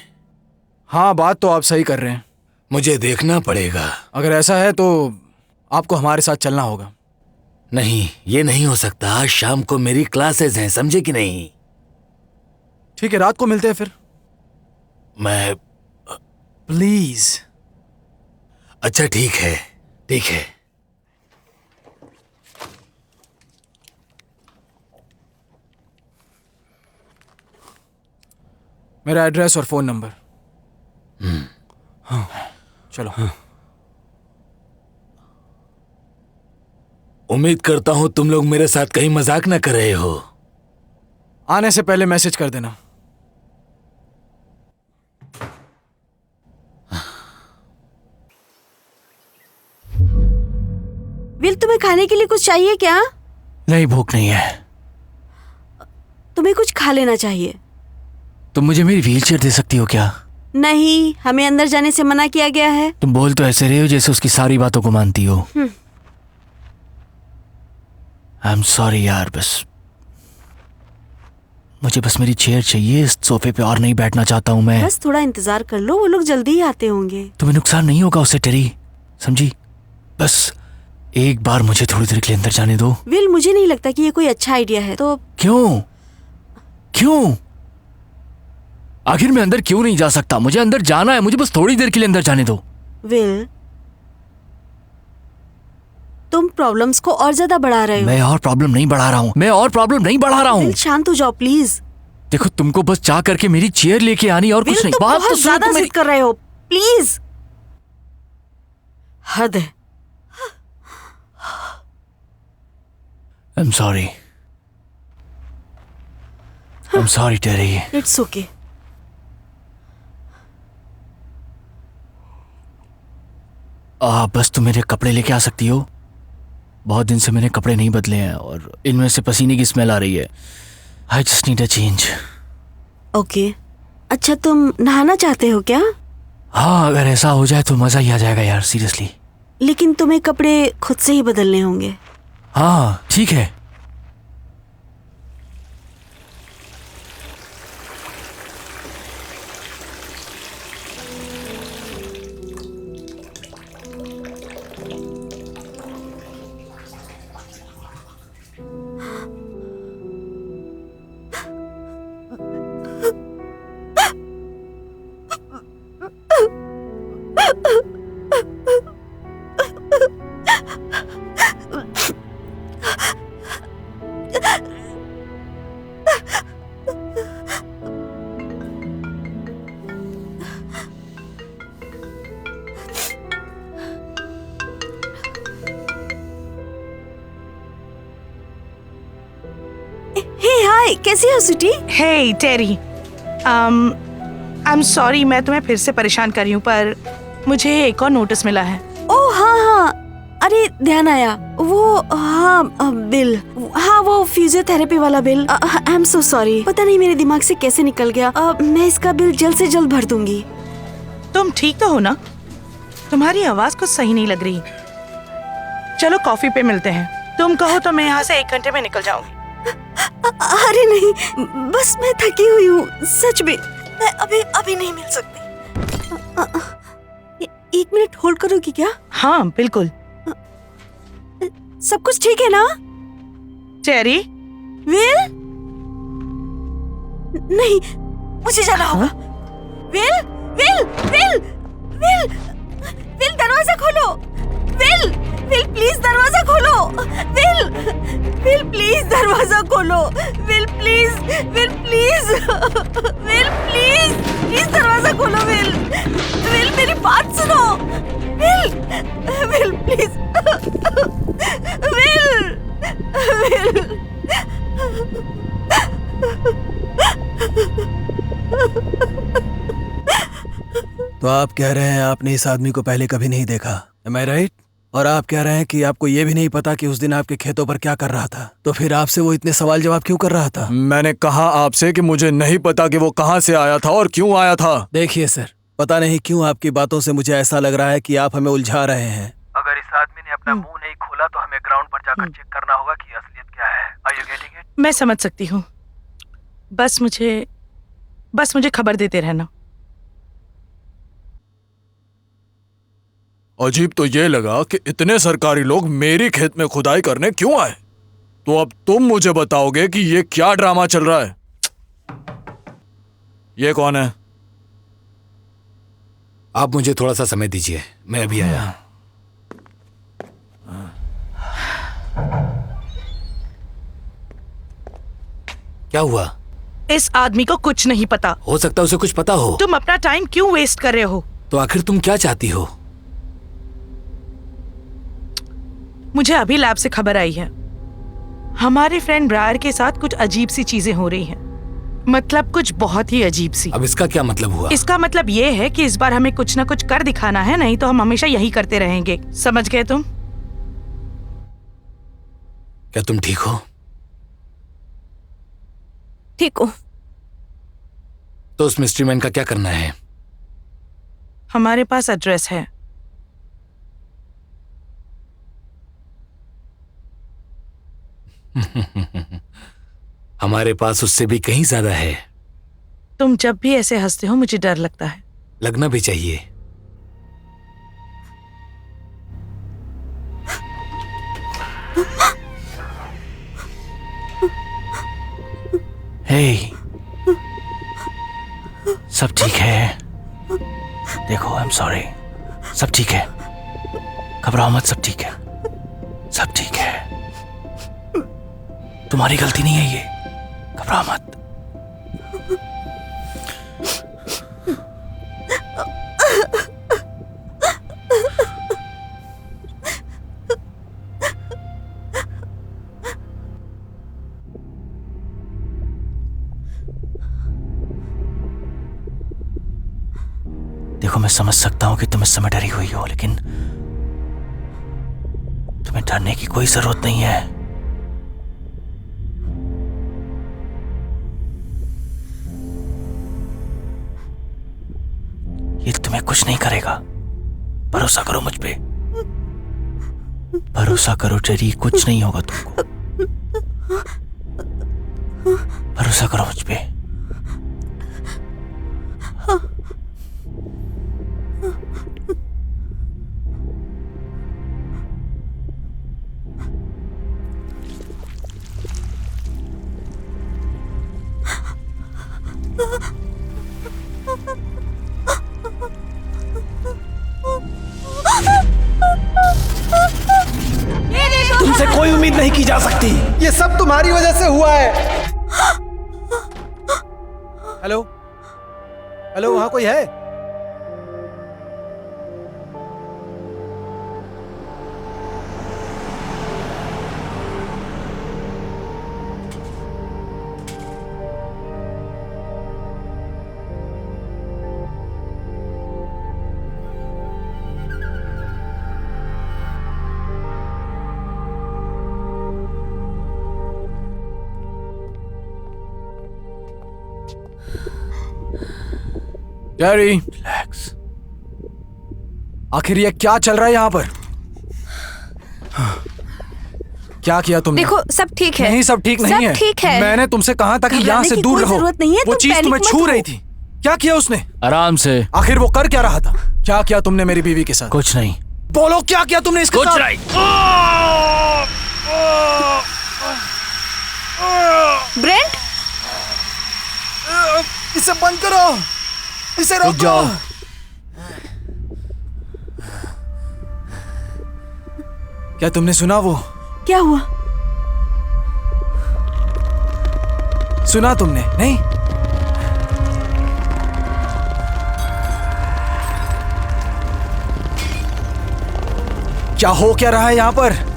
हाँ, बात तो आप सही कर रहे हैं। मुझे देखना पड़ेगा। अगर ऐसा है तो आपको हमारे साथ चलना होगा। नहीं, ये नहीं हो सकता। आज शाम को मेरी क्लासेस हैं, समझे कि नहीं? ठीक है, रात को मिलते हैं फिर। मैं प्लीज। अच्छा, ठीक है, ठीक है। मेरा एड्रेस और फोन नंबर। चलो। उम्मीद करता हूं तुम लोग मेरे साथ कहीं मजाक ना कर रहे हो। आने से पहले मैसेज कर देना। विल, तुम्हें खाने के लिए कुछ चाहिए क्या? नहीं, भूख नहीं है। तुम्हें कुछ खा लेना चाहिए। तुम मुझे मेरी व्हीलचेयर दे सकती हो क्या? नहीं, हमें अंदर जाने से मना किया गया है। तुम बोल तो ऐसे रहे हो जैसे उसकी सारी बातों को मानती हो। आई एम सॉरी यार, मुझे बस मेरी चेयर चाहिए। इस सोफे पे और नहीं बैठना चाहता हूँ मैं। बस थोड़ा इंतजार कर लो, वो लोग जल्दी ही आते होंगे। तुम्हें नुकसान नहीं होगा उससे, टेरी, समझी? बस एक बार मुझे थोड़ी देर के लिए अंदर जाने दो। विल, मुझे नहीं लगता कि ये कोई अच्छा आइडिया है। तो क्यों? आखिर मैं अंदर क्यों नहीं जा सकता? मुझे अंदर जाना है, मुझे बस थोड़ी देर के लिए अंदर जाने दो। विल, तुम प्रॉब्लम्स को और ज्यादा बढ़ा रहे हो। मैं और प्रॉब्लम नहीं बढ़ा रहा हूँ, विल, शांत हो जाओ प्लीज। देखो, तुमको बस चाह करके मेरी चेयर लेके आनी और विल, कुछ नहीं। तुम बात तो बहुत सुनो ज्यादा तो मेरी। जिद कर रहे हो, प्लीज। हद है। I'm sorry, Terry. It's okay. बस तुम मेरे कपड़े लेके आ सकती हो? बहुत दिन से मैंने कपड़े नहीं बदले हैं और इनमें से पसीने की स्मेल आ रही है। I just need a change। Okay. अच्छा, तुम नहाना चाहते हो क्या? हाँ, अगर ऐसा हो जाए तो मजा ही आ जाएगा यार, सीरियसली। लेकिन तुम्हें कपड़े खुद से ही बदलने होंगे। हाँ, ठीक है। हाय, कैसी हो स्वीटी? हे टेरी, आई एम सॉरी मैं तुम्हें फिर से परेशान कर रही हूँ, पर मुझे एक और नोटिस मिला है। ओह हाँ, अरे ध्यान आया। वो हाँ बिल, हाँ वो फिजियोथेरेपी वाला bill. I am so sorry, पता नहीं मेरे दिमाग से कैसे निकल गया। मैं इसका बिल जल्द से जल्द भर दूंगी। तुम ठीक तो हो ना? तुम्हारी आवाज कुछ सही नहीं लग रही। चलो कॉफी पे मिलते हैं। तुम कहो तो मैं यहाँ से 1 घंटे में निकल जाऊंगी। अरे नहीं, बस मैं थकी हुई हूँ, सच में। मैं अभी नहीं मिल सकती। 1 मिनट होल्ड करोगी क्या? हाँ बिल्कुल। सब कुछ ठीक है ना? टेरी, विल? नहीं, मुझे जाना होगा। Will, will, will, will, will, दरवाजा खोलो। विल, विल प्लीज दरवाजा खोलो। विल, विल प्लीज दरवाजा खोलो। Will please, will please, will please, please दरवाजा खोलो। विल, विल मेरी बात सुनो। Will, will please, will, will. तो आप कह रहे हैं आपने इस आदमी को पहले कभी नहीं देखा, am I right? और आप कह रहे हैं कि आपको ये भी नहीं पता कि उस दिन आपके खेतों पर क्या कर रहा था। तो फिर आपसे वो इतने सवाल जवाब क्यों कर रहा था? मैंने कहा आपसे कि मुझे नहीं पता कि वो कहाँ से आया था और क्यों आया था। देखिए सर, पता नहीं क्यों आपकी बातों से मुझे ऐसा लग रहा है कि आप हमें उलझा रहे हैं। अगर इस आदमी ने अपना मुंह नहीं खोला तो हमें ग्राउंड पर जाकर चेक करना होगा कि असलियत क्या है। Are you getting it? मैं समझ सकती हूँ। बस मुझे खबर देते रहना। अजीब तो ये लगा कि इतने सरकारी लोग मेरी खेत में खुदाई करने क्यों आए। तो अब तुम मुझे बताओगे कि ये क्या ड्रामा चल रहा है। ये कौन है? आप मुझे थोड़ा सा समय दीजिए, मैं अभी आया। क्या हुआ? इस आदमी को कुछ नहीं पता। हो सकता है उसे कुछ पता हो। तुम अपना टाइम क्यों वेस्ट कर रहे हो? तो आखिर तुम क्या चाहती हो? मुझे अभी लैब से खबर आई है, हमारे फ्रेंड ब्रायर के साथ कुछ अजीब सी चीजें हो रही हैं। मतलब कुछ बहुत ही अजीब सी। अब इसका क्या मतलब हुआ? इसका मतलब ये है कि इस बार हमें कुछ ना कुछ कर दिखाना है, नहीं तो हम हमेशा यही करते रहेंगे। समझ गए तुम? क्या तुम ठीक हो? ठीक हो। तो उस मिस्ट्री मैन का क्या करना है? हमारे पास एड्रेस है। हमारे पास उससे भी कहीं ज्यादा है। तुम जब भी ऐसे हंसते हो मुझे डर लगता है। लगना भी चाहिए। हे, सब ठीक है? देखो, आई एम सॉरी। सब ठीक है, घबराओ मत, सब ठीक है, सब ठीक है। तुम्हारी गलती नहीं है ये, घबराओ मत। देखो, मैं समझ सकता हूं कि तुम इस समय डरी हुई हो, लेकिन तुम्हें डरने की कोई जरूरत नहीं है। ये तुम्हें कुछ नहीं करेगा, भरोसा करो मुझ पे, भरोसा करो जेरी, कुछ नहीं होगा तुमको, भरोसा करो मुझ पे। तुमसे कोई उम्मीद नहीं की जा सकती। ये सब तुम्हारी वजह से हुआ है। हेलो, हेलो, वहां कोई है? Jerry, relax. आखिर ये क्या चल रहा है यहाँ पर? क्या किया तुमने? देखो, सब ठीक है। नहीं, सब ठीक नहीं सब है। ठीक है। मैंने तुमसे कहा था कि यहाँ से दूर रहो। वो चीज तुम्हें छू रही थी। क्या किया उसने? आराम से। आखिर वो कर क्या रहा था? क्या किया तुमने मेरी बीवी के साथ? कुछ नहीं। बोलो, क्या किया तुमने इसके साथ? कुछ नहीं। ब्रेंट, इसे बंद करो, इसे रुक रोको। जाओ। क्या तुमने सुना? वो क्या हुआ? सुना तुमने? नहीं? क्या हो क्या रहा है यहाँ पर?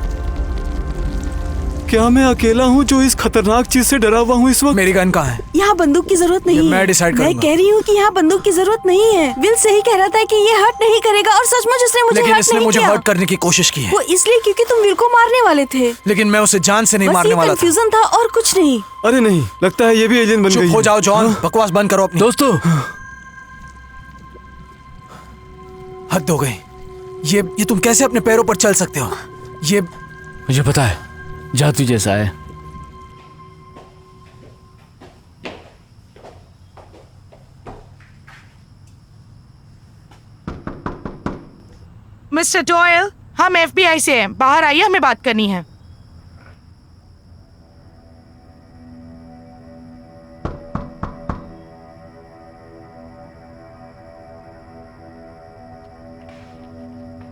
क्या मैं अकेला हूँ जो इस खतरनाक चीज से डरा हुआ हूँ इस वक्त? मेरी गन कहाँ है? यहाँ बंदूक की जरूरत नहीं है। मैं डिसाइड मैं करूंगा। कह रही हूँ कि यहाँ बंदूक की जरूरत नहीं है। विल सही कह रहा था कि ये हर्ट नहीं करेगा, और सचमुच उसने मुझे लेकिन हर्ट इसने नहीं मुझे किया। हर्ट करने की कोशिश की है। वो इसलिए क्योंकि तुम विल को मारने वाले थे। लेकिन मैं उसे जान से नहीं बस मारने ये वाला था। कंफ्यूजन था और कुछ नहीं। अरे नहीं, लगता है ये भी एलियन बन गई चुप हो है। जाओ जॉन, बकवास बंद करो अपनी। दोस्तों, हद हो गई। ये तुम कैसे अपने पैरों पर चल सकते हो? ये मुझे पता है, जादू जैसा है। मिस्टर डॉयल, हम FBI से हैं। बाहर आइए, हमें बात करनी है।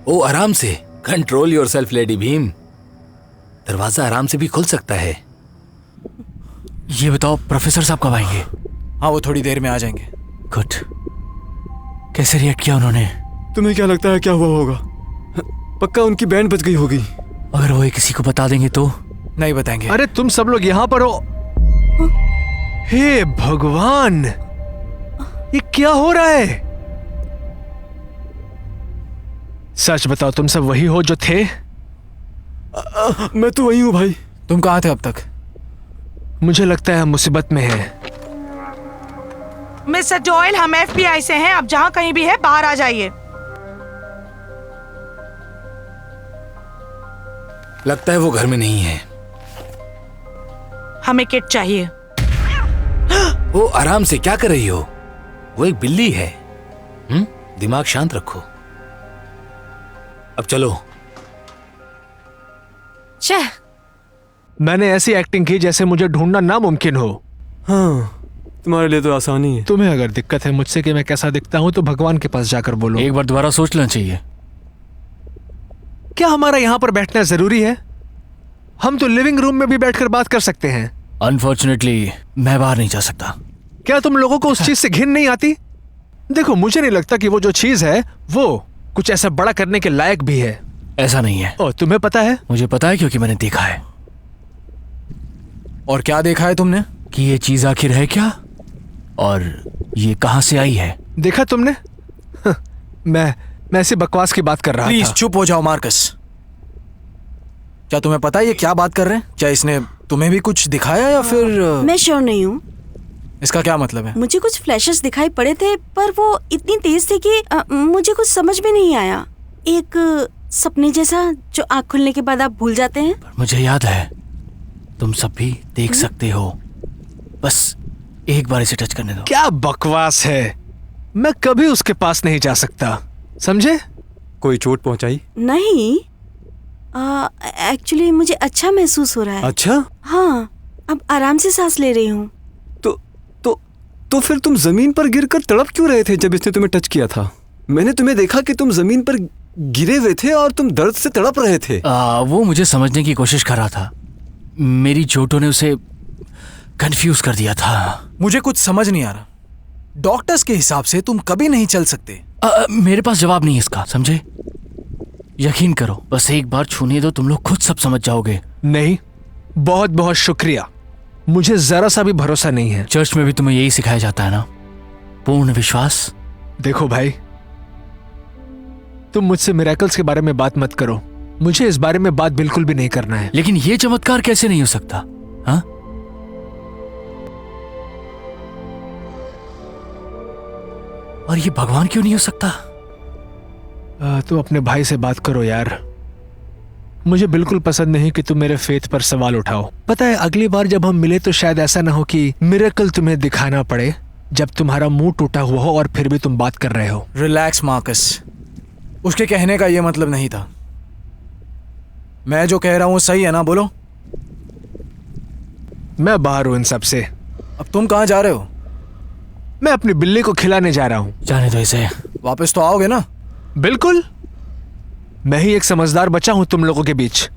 ओ, आराम से। Control yourself lady Bhim. दरवाजा आराम से भी खुल सकता है। ये बताओ प्रोफेसर साहब कब आएंगे? हाँ, वो थोड़ी देर में आ जाएंगे। गुड। कैसे रिएक्ट किया उन्होंने? तुम्हें क्या लगता है क्या हुआ होगा? पक्का उनकी बैंड बज गई होगी। अगर वो किसी को बता देंगे तो? नहीं बताएंगे। अरे तुम सब लोग यहाँ पर हो? हे भगवान, ये क्या हो रहा है? सच बताओ, तुम सब वही हो जो थे? मैं तो वही हूँ भाई। तुम कहाँ थे अब तक? मुझे लगता है हम मुसीबत में हैं। मिस्टर डॉयल, हम FBI से हैं। आप जहाँ कहीं भी है बाहर आ जाइए। लगता है वो घर में नहीं है। हमें किट चाहिए। वो आराम से क्या कर रही हो? वो एक बिल्ली है। दिमाग शांत रखो। अब चलो। छह, मैंने ऐसी एक्टिंग की जैसे मुझे ढूंढना नामुमकिन हो। हाँ, तुम्हारे लिए तो आसानी है। तुम्हें अगर दिक्कत है मुझसे कि मैं कैसा दिखता हूं तो भगवान के पास जाकर बोलो। एक बार दोबारा सोच लेना चाहिए। क्या हमारा यहाँ पर बैठना जरूरी है? हम तो लिविंग रूम में भी बैठकर बात कर सकते हैं। अनफॉर्चुनेटली मैं बाहर नहीं जा सकता। क्या तुम लोगों को उस चीज से घिन नहीं आती? देखो, मुझे नहीं लगता कि वो जो चीज है वो कुछ ऐसा बड़ा करने के लायक भी है। ऐसा नहीं है। ओ, तुम्हें पता है? मुझे पता है क्योंकि मैंने देखा है। और क्या देखा है तुमने? कि ये चीज आखिर है क्या और ये कहां से आई है। देखा तुमने? मैं ऐसी बकवास की बात कर रहा था। प्लीज चुप हो जाओ मार्कस। क्या तुम्हें पता है ये क्या बात कर रहे हैं? क्या इसने तुम्हें भी कुछ दिखाया या फिर? मैं श्योर नहीं हूँ। इसका क्या मतलब है? मुझे कुछ फ्लैशेस दिखाई पड़े थे पर वो इतनी तेज थे कि मुझे कुछ समझ में नहीं आया। एक सपने जैसा जो आँख खुलने के बाद आप भूल जाते हैं। पर मुझे याद है, तुम सब भी देख सकते हो। बस एक बार इसे टच करने दो। क्या बकवास है? मैं कभी उसके पास नहीं जा सकता, समझे? कोई चोट पहुंचाई? नहीं, एक्चुअली मुझे अच्छा महसूस हो रहा है। अच्छा? हाँ, अब आराम से सांस ले रही हूँ। तो फिर तुम जमीन पर गिरकर तड़प क्यों रहे थे जब इसने तुम्हें टच किया था? मैंने तुम्हें देखा कि तुम जमीन पर गिरे हुए थे और तुम दर्द से तड़प रहे थे। वो मुझे समझने की कोशिश कर रहा था। मेरी चोटों ने उसे कंफ्यूज कर दिया था। मुझे कुछ समझ नहीं आ रहा। डॉक्टर्स के हिसाब से तुम कभी नहीं चल सकते। मेरे पास जवाब नहीं है इसका, समझे? यकीन करो, बस एक बार छूने दो, तुम लोग खुद सब समझ जाओगे। नहीं, बहुत बहुत शुक्रिया। मुझे जरा सा भी भरोसा नहीं है। चर्च में भी तुम्हें यही सिखाया जाता है ना, पूर्ण विश्वास। देखो भाई, तुम मुझसे मिरेकल्स के बारे में बात मत करो। मुझे इस बारे में बात बिल्कुल भी नहीं करना है। लेकिन ये चमत्कार कैसे नहीं हो सकता? हाँ, और ये भगवान क्यों नहीं हो सकता? तुम अपने भाई से बात करो यार। मुझे बिल्कुल पसंद नहीं कि तुम मेरे फेथ पर सवाल उठाओ। पता है, अगली बार जब हम मिले तो शायद ऐसा ना हो कि मिरेकल तुम्हें दिखाना पड़े जब तुम्हारा मुंह टूटा हुआ हो और फिर भी तुम बात कर रहे हो। रिलैक्स मार्कस, उसके कहने का ये मतलब नहीं था। मैं जो कह रहा हूँ सही है ना? बोलो। मैं बाहर हूं इन सब से। अब तुम कहाँ जा रहे हो? मैं अपनी बिल्ली को खिलाने जा रहा हूँ। जाने दो इसे। वापस तो आओगे ना? बिल्कुल। मैं ही एक समझदार बच्चा हूं तुम लोगों के बीच।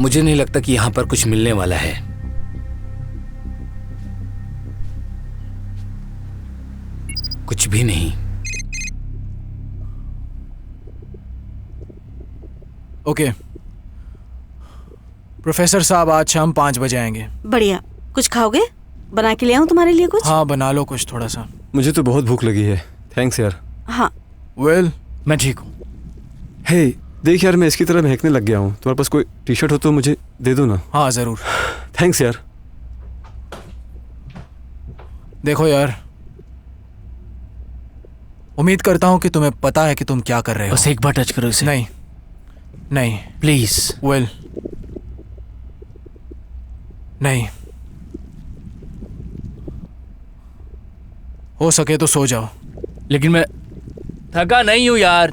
मुझे नहीं लगता कि यहां पर कुछ मिलने वाला है। कुछ भी नहीं। ओके प्रोफेसर साहब, आज शाम 5 बजे आएंगे। बढ़िया। कुछ खाओगे? बना के ले आऊं तुम्हारे लिए कुछ? हाँ, बना लो कुछ थोड़ा सा। मुझे तो बहुत भूख लगी है। थैंक्स यार। हाँ। वेल, मैं ठीक हूँ। हे देख यार, मैं इसकी तरह महकने लग गया हूँ। तुम्हारे पास कोई टी शर्ट हो तो मुझे दे दो ना। हाँ जरूर। थैंक्स यार। देखो यार, उम्मीद करता हूं कि तुम्हें पता है कि तुम क्या कर रहे हो। बस एक बार टच करो इसे। नहीं नहीं प्लीज। वेल, नहीं, हो सके तो सो जाओ। लेकिन मैं थका नहीं हूं यार।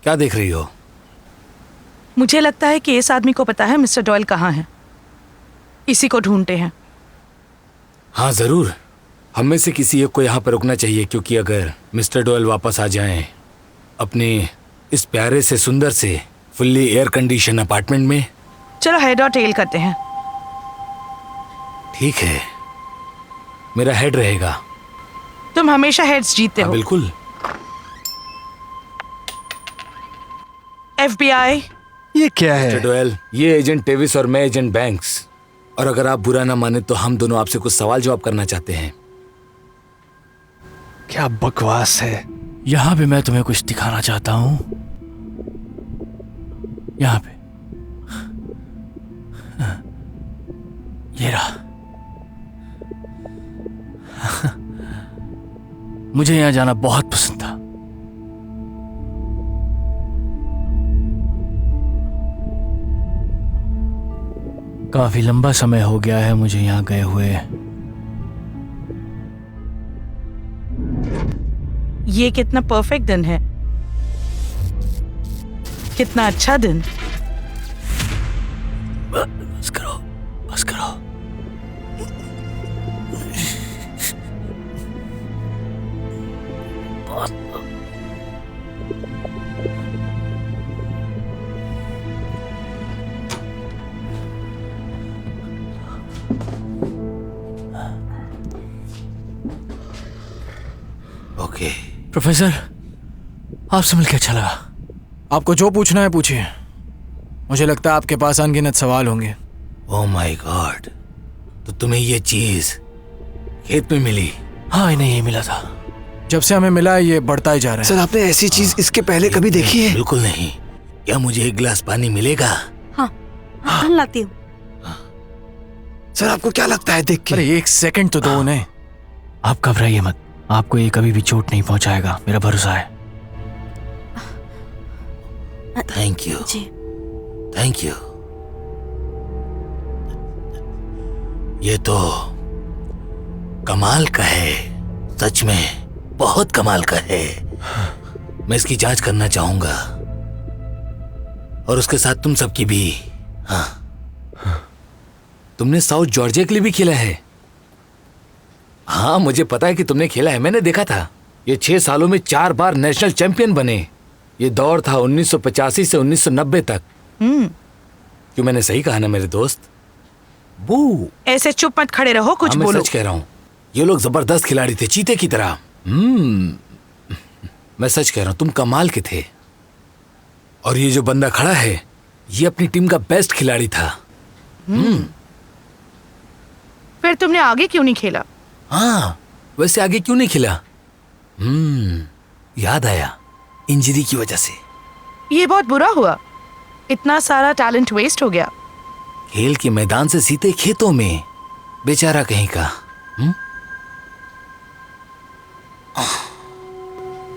क्या देख रही हो? मुझे लगता है कि इस आदमी को पता है मिस्टर डॉयल कहाँ है। इसी को ढूंढते हैं। हाँ जरूर, हम में से किसी एक को यहाँ पर रुकना चाहिए, क्योंकि अगर मिस्टर डॉयल वापस आ जाएं अपने इस प्यारे से सुंदर से फुल्ली एयर कंडीशन अपार्टमेंट में। चलो हेड और टेल करते हैं। ठीक है, मेरा हेड रहेगा। तुम हमेशा हेड्स जीतते हो। बिल्कुल। FBI। ये क्या है? मिस्टर डॉयल, ये एजेंट टेविस और मैं एजेंट बैंक्स। और अगर आप बुरा ना माने तो हम दोनों आपसे कुछ सवाल जवाब करना चाहते हैं। क्या बकवास है। यहां पे मैं तुम्हें कुछ दिखाना चाहता हूं। यहां पे ये रहा। मुझे यहां जाना बहुत पसंद था। काफी लंबा समय हो गया है मुझे यहां गए हुए। ये कितना परफेक्ट दिन है, कितना अच्छा दिन। बस करो, बस करो। ओके प्रोफेसर, आपसे मिलकर अच्छा लगा। आपको जो पूछना है पूछिए। मुझे लगता है आपके पास अनगिनत सवाल होंगे। ओह माय गॉड, तो तुम्हें ये चीज खेत में मिली? हाँ, इन्हें ये मिला था। जब से हमें मिला है ये बढ़ता ही जा रहा है। सर, आपने ऐसी चीज इसके पहले कभी देखी है? बिल्कुल नहीं। क्या मुझे एक गिलास पानी मिलेगा? हाँ लाती हूँ। सर, आपको क्या लगता है देख के? अरे एक सेकंड तो दो उन्हें। आप घबराइए मत, आपको ये कभी भी चोट नहीं पहुंचाएगा, मेरा भरोसा है। थैंक यू जी। Thank you. ये तो कमाल का है, सच में बहुत कमाल का है। मैं इसकी जांच करना चाहूंगा और उसके साथ तुम सबकी भी। हाँ, तुमने साउथ जॉर्जिया के लिए भी खेला है? हाँ, मुझे पता है कि तुमने खेला है, मैंने देखा था। ये 6 सालों में 4 बार नेशनल चैंपियन बने। ये दौर था 1985 से 1990 तक। क्यों, मैंने सही कहा ना मेरे दोस्त? बू, ऐसे चुप मत खड़े रहो, कुछ मैं बोलो। सच कह रहा हूँ, ये लोग जबरदस्त खिलाड़ी थे, चीते की तरह। मैं सच कह रहा हूँ, तुम कमाल के थे। और ये जो बंदा खड़ा है, ये अपनी टीम का बेस्ट खिलाड़ी था। फिर तुमने आगे क्यों नहीं खेला? हाँ, वैसे आगे क्यों नहीं खिला? याद आया, इंजरी की वजह से। ये बहुत बुरा हुआ, इतना सारा टैलेंट वेस्ट हो गया। खेल के मैदान से सीधे खेतों में, बेचारा कहीं का।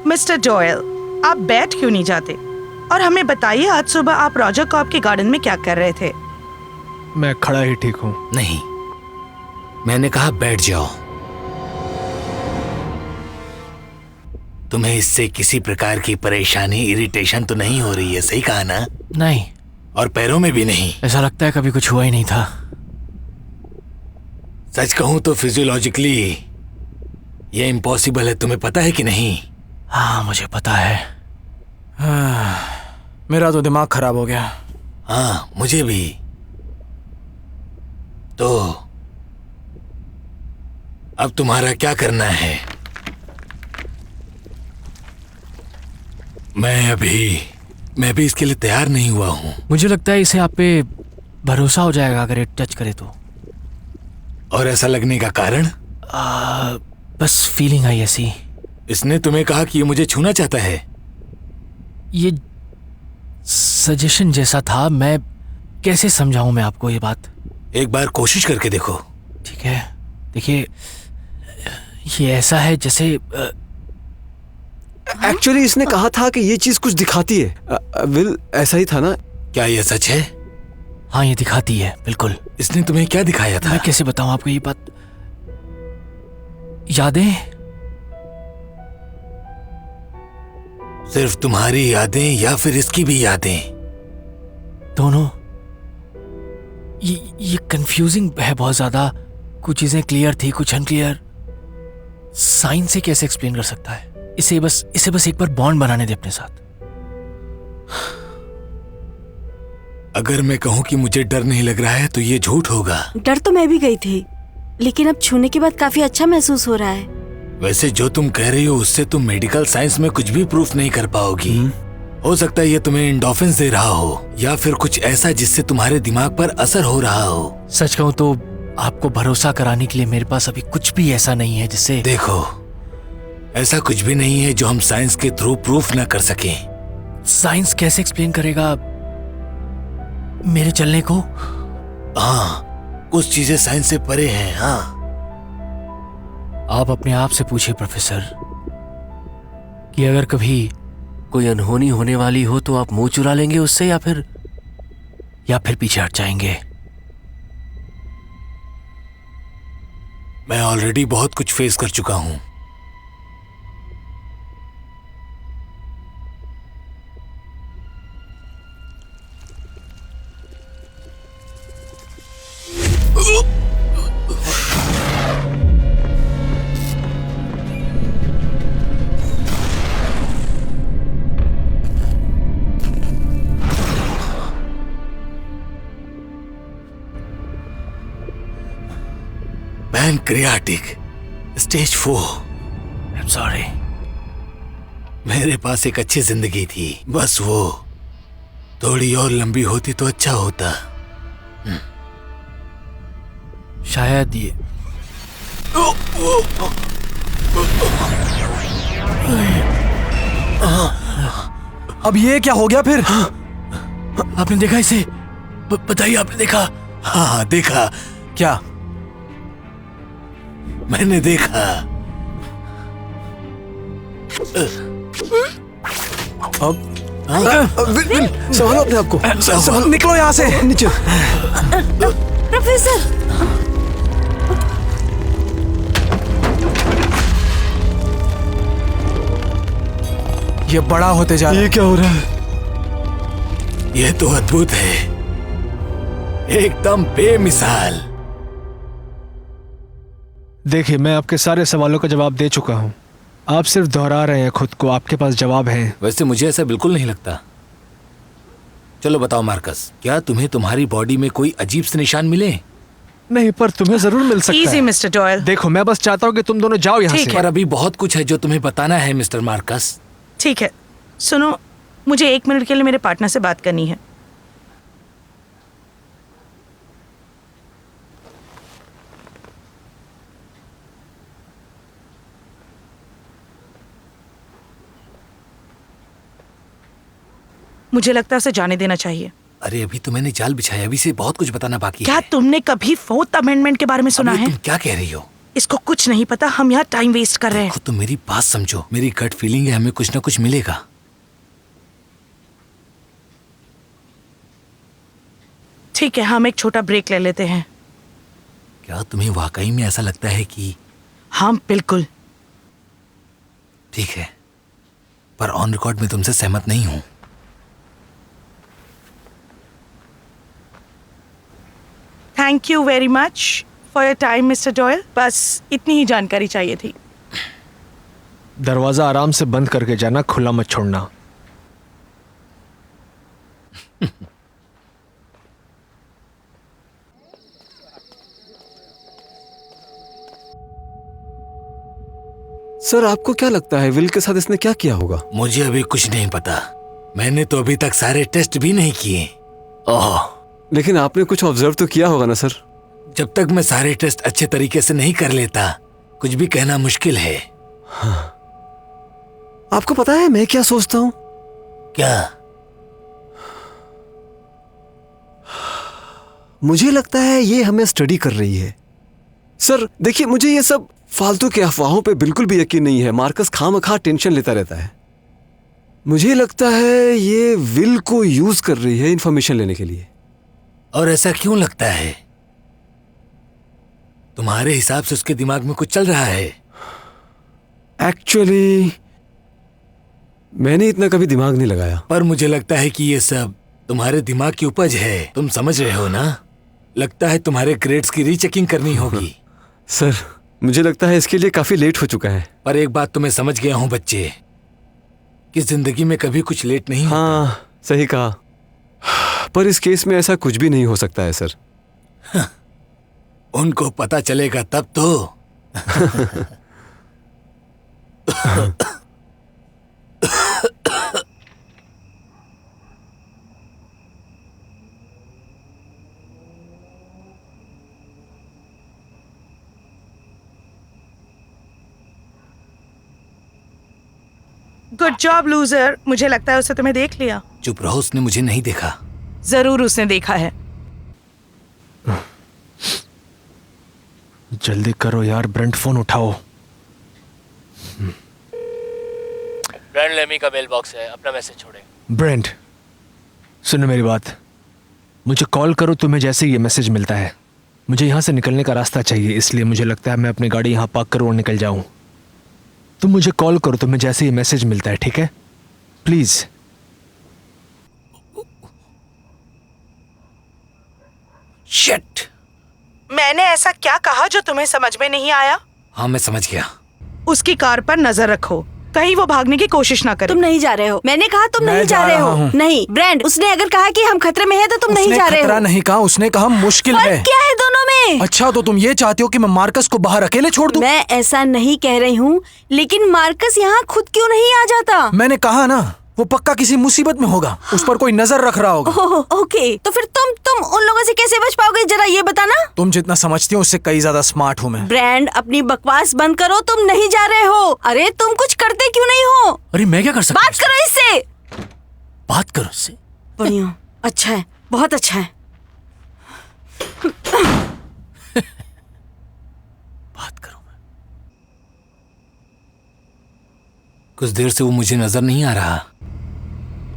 मिस्टर डॉयल, आप बैठ क्यों नहीं जाते? और हमें बताइए, आज सुबह आप रॉजर कॉर्ब के गार्डन में क्या कर रहे थे? मैं खड़ा ही ठीक हूँ। नहीं, मैंने कहा बैठ जाओ। तुम्हें इससे किसी प्रकार की परेशानी, इरिटेशन तो नहीं हो रही है? सही कहा ना? नहीं। और पैरों में भी नहीं? ऐसा लगता है कभी कुछ हुआ ही नहीं था। सच कहूं तो फिजियोलॉजिकली ये इम्पॉसिबल है, तुम्हें पता है कि नहीं? हाँ, मुझे पता है। मेरा तो दिमाग खराब हो गया। हाँ, मुझे भी। तो अब तुम्हारा क्या करना है? मैं भी इसके लिए तैयार नहीं हुआ हूं। मुझे लगता है इसे आप पे भरोसा हो जाएगा अगर ये टच करे तो। और ऐसा लगने का कारण? बस फीलिंग आई ऐसी। इसने तुम्हें कहा कि ये मुझे छूना चाहता है? ये सजेशन जैसा था। मैं कैसे समझाऊं मैं आपको ये बात? एक बार कोशिश करके देखो। ठीक है, देखिए ये ऐसा है जैसे एक्चुअली इसने कहा था कि ये चीज कुछ दिखाती है। विल, ऐसा ही था ना? क्या ये सच है? हाँ, ये दिखाती है बिल्कुल। इसने तुम्हें क्या दिखाया था? मैं कैसे बताऊं आपको ये बात? यादें। सिर्फ तुम्हारी यादें या फिर इसकी भी यादें? दोनों। ये कंफ्यूजिंग है बहुत ज्यादा। कुछ चीजें क्लियर थी, कुछ अनक्लियर। साइंस से कैसे एक्सप्लेन कर सकता है? इसे बस एक बार बॉन्ड बनाने दे अपने साथ। अगर मैं कहूं कि मुझे डर नहीं लग रहा है तो ये झूठ होगा। डर तो मैं भी गई थी, लेकिन अब छूने के बाद काफी अच्छा महसूस हो रहा है। वैसे जो तुम कह रही हो उससे तुम मेडिकल साइंस में कुछ भी प्रूफ नहीं कर पाओगी। हो सकता है ये तुम्हें एंडोर्फिन्स दे रहा हो या फिर कुछ ऐसा जिससे तुम्हारे दिमाग पर असर हो रहा हो। सच कहूं तो आपको भरोसा कराने के लिए मेरे पास अभी कुछ भी ऐसा नहीं है जिससे। देखो, ऐसा कुछ भी नहीं है जो हम साइंस के थ्रू प्रूफ ना कर सकें। साइंस कैसे एक्सप्लेन करेगा मेरे चलने को? हाँ, कुछ चीजें साइंस से परे हैं। हाँ, आप अपने आप से पूछिए प्रोफेसर कि अगर कभी कोई अनहोनी होने वाली हो तो आप मुंह चुरा लेंगे उससे या फिर पीछे हट जाएंगे? मैं ऑलरेडी बहुत कुछ फेस कर चुका हूं। Pancreatic stage 4। I'm sorry। मेरे पास एक अच्छी जिंदगी थी, बस वो थोड़ी और लंबी होती तो अच्छा होता। शायद ये अब ये क्या हो गया फिर? आपने देखा इसे? बताइए, आपने देखा? हाँ, देखा। क्या? मैंने देखा। अब संभालो अपने आप को। संभालो, निकलो यहाँ से नीचे। प्रोफेसर, ये बड़ा होते जा रहा है। ये क्या हो रहा है? ये तो अद्भुत है, एकदम बेमिसाल। देखिए, मैं आपके सारे सवालों का जवाब दे चुका हूँ। आप सिर्फ दोहरा रहे हैं खुद को। आपके पास जवाब है। वैसे मुझे ऐसा बिल्कुल नहीं लगता। चलो बताओ मार्कस, क्या तुम्हें तुम्हारी बॉडी में कोई अजीब से निशान मिले? नहीं, पर तुम्हें जरूर मिल सकता इजी है। Mister Doyle. देखो, मैं बस चाहता हूँ कि तुम दोनों जाओ यहाँ ठीक से। है। पर अभी बहुत कुछ है जो तुम्हें बताना है मिस्टर मार्कस। ठीक है, सुनो, मुझे 1 मिनट के लिए मेरे पार्टनर से बात करनी है। मुझे लगता है उसे जाने देना चाहिए। अरे अभी तो मैंने जाल बिछाया, अभी से बहुत कुछ बताना बाकी क्या है। तुमने कभी 4th अमेंडमेंट के बारे में सुना अभी है? तुम क्या कह रही हो? इसको कुछ नहीं पता, हम यहाँ टाइम वेस्ट कर रहे हैं। खुद तो मेरी बात समझो, मेरी गट फीलिंग है हमें कुछ ना कुछ मिलेगा। ठीक है, हम एक छोटा ब्रेक ले लेते हैं। क्या तुम्हें वाकई में ऐसा लगता है कि? हाँ बिल्कुल। ठीक है, पर ऑन रिकॉर्ड में तुमसे सहमत नहीं हूं। Thank you very much for your time mister Doyle. बस इतनी ही जानकारी चाहिए थी। दरवाजा आराम से बंद करके जाना, खुला मत छोड़ना। सर आपको क्या लगता है विल के साथ इसने क्या किया होगा? मुझे अभी कुछ नहीं पता। मैंने तो अभी तक सारे टेस्ट भी नहीं किए। ओह, लेकिन आपने कुछ ऑब्जर्व तो किया होगा ना सर? जब तक मैं सारे टेस्ट अच्छे तरीके से नहीं कर लेता कुछ भी कहना मुश्किल है। हाँ। आपको पता है मैं क्या सोचता हूँ? क्या? मुझे लगता है ये हमें स्टडी कर रही है। सर देखिए, मुझे ये सब फालतू के अफवाहों पे बिल्कुल भी यकीन नहीं है। मार्कस खामखा टेंशन लेता रहता है। मुझे लगता है ये विल को यूज कर रही है इंफॉर्मेशन लेने के लिए। और ऐसा क्यों लगता है? तुम्हारे हिसाब से उसके दिमाग में कुछ चल रहा है? एक्चुअली मैंने इतना कभी दिमाग नहीं लगाया। पर मुझे लगता है कि ये सब तुम्हारे दिमाग की उपज है। तुम समझ रहे हो ना? लगता है तुम्हारे ग्रेड्स की रीचेकिंग करनी होगी। सर मुझे लगता है इसके लिए काफी लेट हो चुका है। पर एक बात तो मैं समझ गया हूँ बच्चे, कि जिंदगी में कभी कुछ लेट नहीं होता। हाँ सही कहा, पर इस केस में ऐसा कुछ भी नहीं हो सकता है सर। उनको पता चलेगा तब तो। Good job loser. मुझे लगता है उसने तुम्हें देख लिया। चुप रहो, उसने मुझे नहीं देखा। जरूर उसने देखा है। जल्दी करो यार, ब्रेंट फोन उठाओ। ब्रेंट लेमी का मेल बॉक्स है, अपना मैसेज छोड़े। ब्रेंट सुनो मेरी बात, मुझे कॉल करो तुम्हें जैसे ये मैसेज मिलता है। मुझे यहाँ से निकलने का रास्ता चाहिए, इसलिए मुझे लगता है मैं अपनी गाड़ी यहाँ पार्क करूँ और निकल जाऊँ। तुम मुझे कॉल करो तुम्हें जैसे ये मैसेज मिलता है, ठीक है? प्लीज। शिट! मैंने ऐसा क्या कहा जो तुम्हें समझ में नहीं आया? हाँ मैं समझ गया। उसकी कार पर नजर रखो, कहीं वो भागने की कोशिश ना करे। तुम नहीं जा रहे हो। मैंने कहा तुम मैं नहीं जा रहे रहा हो। हूँ। नहीं ब्रेंट, उसने अगर कहा कि हम खतरे में हैं तो तुम नहीं जा रहे खतरा हो। नहीं कहा, उसने कहा मुश्किल है। फर्क क्या है दोनों में? अच्छा तो तुम ये चाहते हो कि मैं मार्कस को बाहर अकेले छोड़ दूं? मैं ऐसा नहीं कह रही हूँ, लेकिन मार्कस यहाँ खुद क्यों नहीं आ जाता? मैंने कहा ना, वो पक्का किसी मुसीबत में होगा। उस पर कोई नजर रख रहा होगा। ओह ओके, तो फिर तुम उन लोगों से कैसे बच पाओगे, जरा ये बताना। तुम जितना समझती हो उससे कई ज्यादा स्मार्ट हूँ मैं। ब्रेंट अपनी बकवास बंद करो, तुम नहीं जा रहे हो। अरे तुम कुछ करते क्यों नहीं हो? अरे मैं क्या कर सकता हूँ? बात करो इससे। बात करो उससे। बढ़िया, अच्छा है, बहुत अच्छा है। बात करो। कुछ देर से वो मुझे नजर नहीं आ रहा।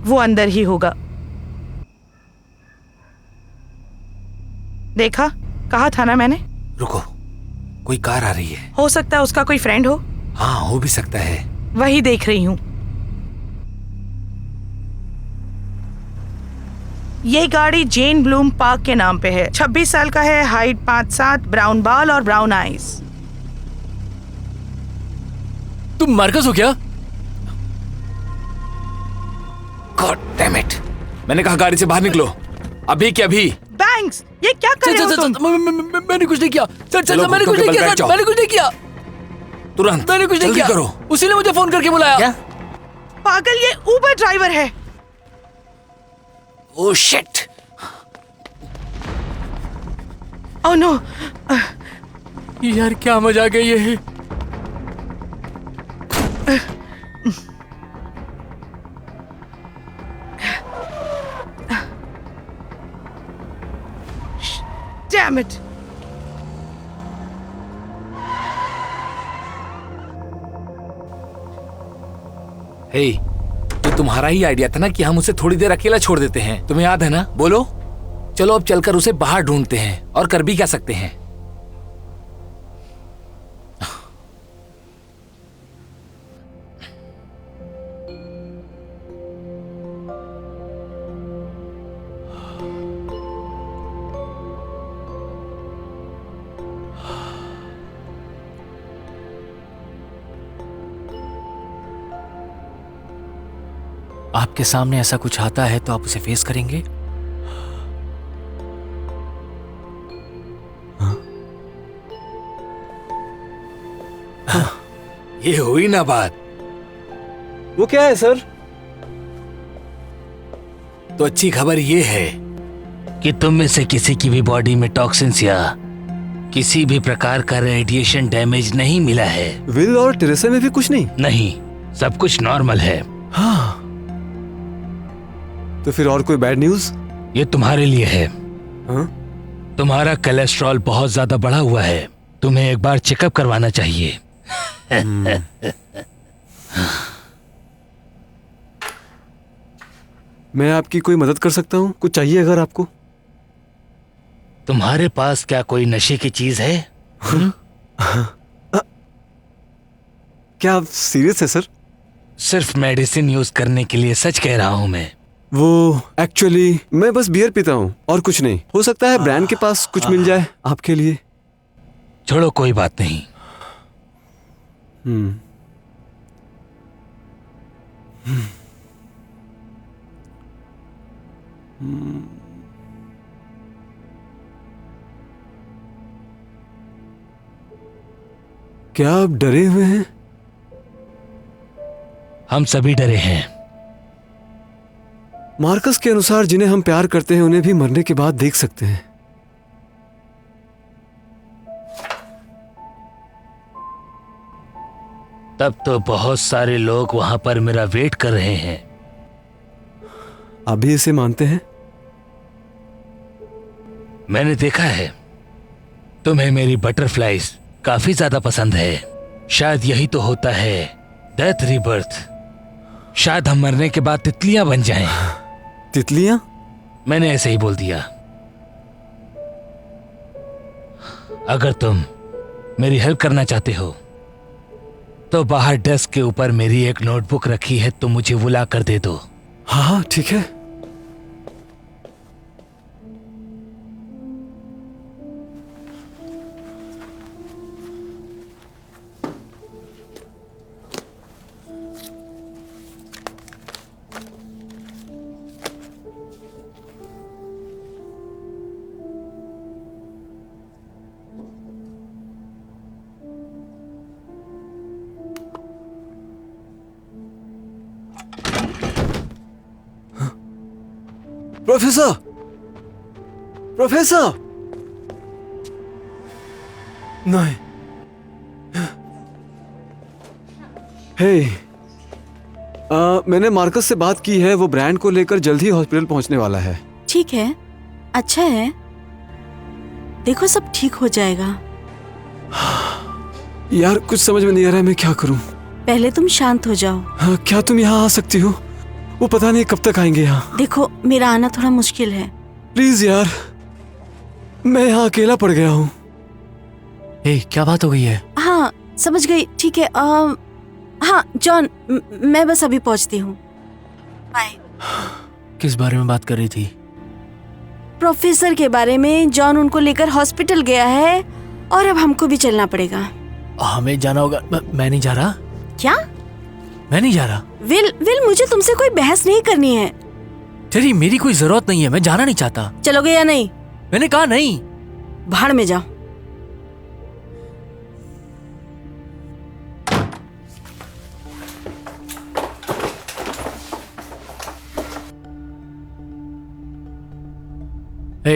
वो अंदर ही होगा। देखा, कहा था ना मैंने। रुको, कोई कार आ रही है। हो सकता है उसका कोई फ्रेंड हो। हाँ हो भी सकता है। वही देख रही हूँ। ये गाड़ी जेन ब्लूम पार्क के नाम पे है। 26 साल का है, हाइट 5'7", ब्राउन बाल और ब्राउन आईज। तुम मार्कस हो क्या? God damn it! मैंने कहा गाड़ी से बाहर निकलो, अभी के अभी। बैंक्स, ये क्या कर रहे हो तुम? मैंने कुछ नहीं किया। चलो, सर मैंने कुछ घुटने नहीं पे किया बैठ सर, जाओ। मैंने कुछ नहीं किया। तुरंत मैंने कुछ नहीं जल्दी किया। करो। उसी ने मुझे फोन करके बुलाया। क्या? पागल, ये उबर ड्राइवर है। Oh shit! Oh no. यार क्या मजाक है ये। Damn it! हे, ये तुम्हारा ही आइडिया था ना कि हम उसे थोड़ी देर अकेला छोड़ देते हैं। तुम्हें याद है ना? बोलो। चलो अब चलकर उसे बाहर ढूंढते हैं, और कर भी क्या सकते हैं। आपके सामने ऐसा कुछ आता है तो आप उसे फेस करेंगे? ये हुई ना बात। वो क्या है सर? तो अच्छी खबर ये है कि तुम में से किसी की भी बॉडी में टॉक्सिन्स या किसी भी प्रकार का रेडिएशन डैमेज नहीं मिला है। विल और टेरेसा में भी कुछ नहीं? नहीं, सब कुछ नॉर्मल है। हाँ, तो फिर और कोई बैड न्यूज? ये तुम्हारे लिए है। हाँ? तुम्हारा कोलेस्ट्रॉल बहुत ज्यादा बढ़ा हुआ है, तुम्हें एक बार चेकअप करवाना चाहिए। मैं आपकी कोई मदद कर सकता हूँ? कुछ चाहिए अगर आपको? तुम्हारे पास क्या कोई नशे की चीज है? क्या आप सीरियस है सर? सिर्फ मेडिसिन यूज करने के लिए सच कह रहा हूँ मैं। वो एक्चुअली मैं बस बियर पीता हूँ और कुछ नहीं। हो सकता है ब्रांड के पास कुछ मिल जाए आपके लिए। छोड़ो, कोई बात नहीं। क्या आप डरे हुए हैं? हम सभी डरे हैं। मार्कस के अनुसार जिन्हें हम प्यार करते हैं उन्हें भी मरने के बाद देख सकते हैं। तब तो बहुत सारे लोग वहां पर मेरा वेट कर रहे हैं। आप भी इसे मानते हैं? मैंने देखा है तुम्हें मेरी बटरफ्लाईज काफी ज्यादा पसंद है। शायद यही तो होता है डेथ रीबर्थ। शायद हम मरने के बाद तितलियां बन जाएं। तितलियां? मैंने ऐसे ही बोल दिया। अगर तुम मेरी हेल्प करना चाहते हो तो बाहर डेस्क के ऊपर मेरी एक नोटबुक रखी है, तो मुझे वो ला कर दे दो। हाँ ठीक है। प्रोफेसर! प्रोफेसर! नहीं। हे, मैंने मार्कस से बात की है। वो ब्रांड को लेकर जल्द ही हॉस्पिटल पहुंचने वाला है। ठीक है, अच्छा है। देखो सब ठीक हो जाएगा। यार कुछ समझ में नहीं आ रहा है, मैं क्या करूं? पहले तुम शांत हो जाओ। हाँ, क्या तुम यहाँ आ सकती हो? वो पता नहीं कब तक आएंगे यहाँ। देखो मेरा आना थोड़ा मुश्किल है। प्लीज यार, मैं यहाँ अकेला पड़ गया हूँ। क्या बात हो गई है? हाँ समझ गई, ठीक है। हाँ जॉन, मैं बस अभी पहुँचती हूँ। बाय। किस बारे में बात कर रही थी? प्रोफेसर के बारे में। जॉन उनको लेकर हॉस्पिटल गया है और अब हमको भी चलना पड़ेगा। हमें जाना होगा। मैं नहीं जा रहा। क्या? मैं नहीं जा रहा। विल मुझे तुमसे कोई बहस नहीं करनी है। तेरी मेरी कोई जरूरत नहीं है, मैं जाना नहीं चाहता। चलोगे या नहीं? मैंने कहा नहीं। भाड़ में जाओ।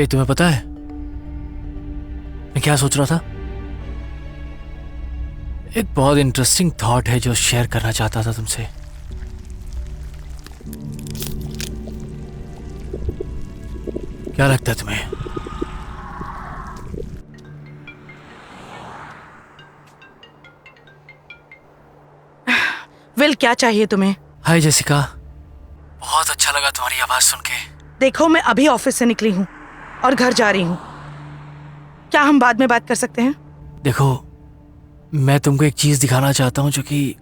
तुम्हें पता है मैं क्या सोच रहा था? एक बहुत इंटरेस्टिंग थॉट है जो शेयर करना चाहता था तुमसे। क्या लगता है तुम्हें? विल, क्या चाहिए तुम्हें? हाय जेसिका, बहुत अच्छा लगा तुम्हारी आवाज सुन के। देखो मैं अभी ऑफिस से निकली हूँ और घर जा रही हूँ। क्या हम बाद में बात कर सकते हैं? देखो मैं तुमको एक चीज दिखाना चाहता हूँ जो कि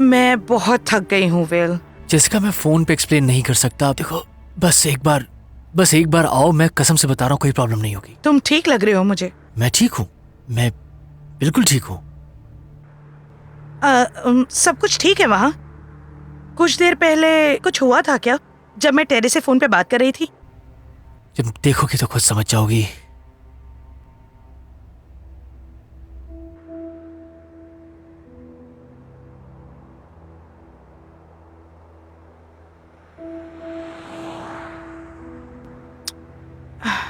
मैं बहुत थक गई हूँ विल। जेसिका मैं फोन पे एक्सप्लेन नहीं कर सकता। देखो बस एक बार आओ, मैं कसम से बता रहा हूँ कोई प्रॉब्लम नहीं होगी। तुम ठीक लग रहे हो मुझे। मैं ठीक हूँ, मैं बिल्कुल ठीक हूँ। सब कुछ ठीक है वहाँ? कुछ देर पहले कुछ हुआ था क्या जब मैं टेरे से फोन पे बात कर रही थी? जब देखोगी तो खुद समझ जाओगी।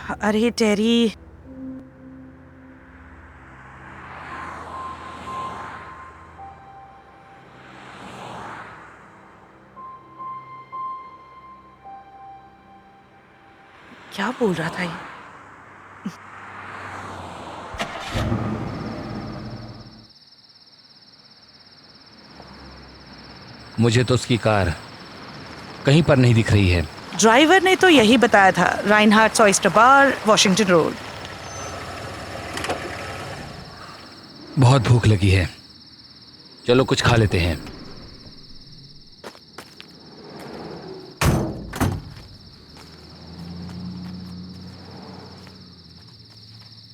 अरे टेरी, क्या बोल रहा था ये? मुझे तो उसकी कार कहीं पर नहीं दिख रही है। ड्राइवर ने तो यही बताया था, राइनहार्ट्स ऑयस्टर बार, वॉशिंगटन रोड। बहुत भूख लगी है, चलो कुछ खा लेते हैं।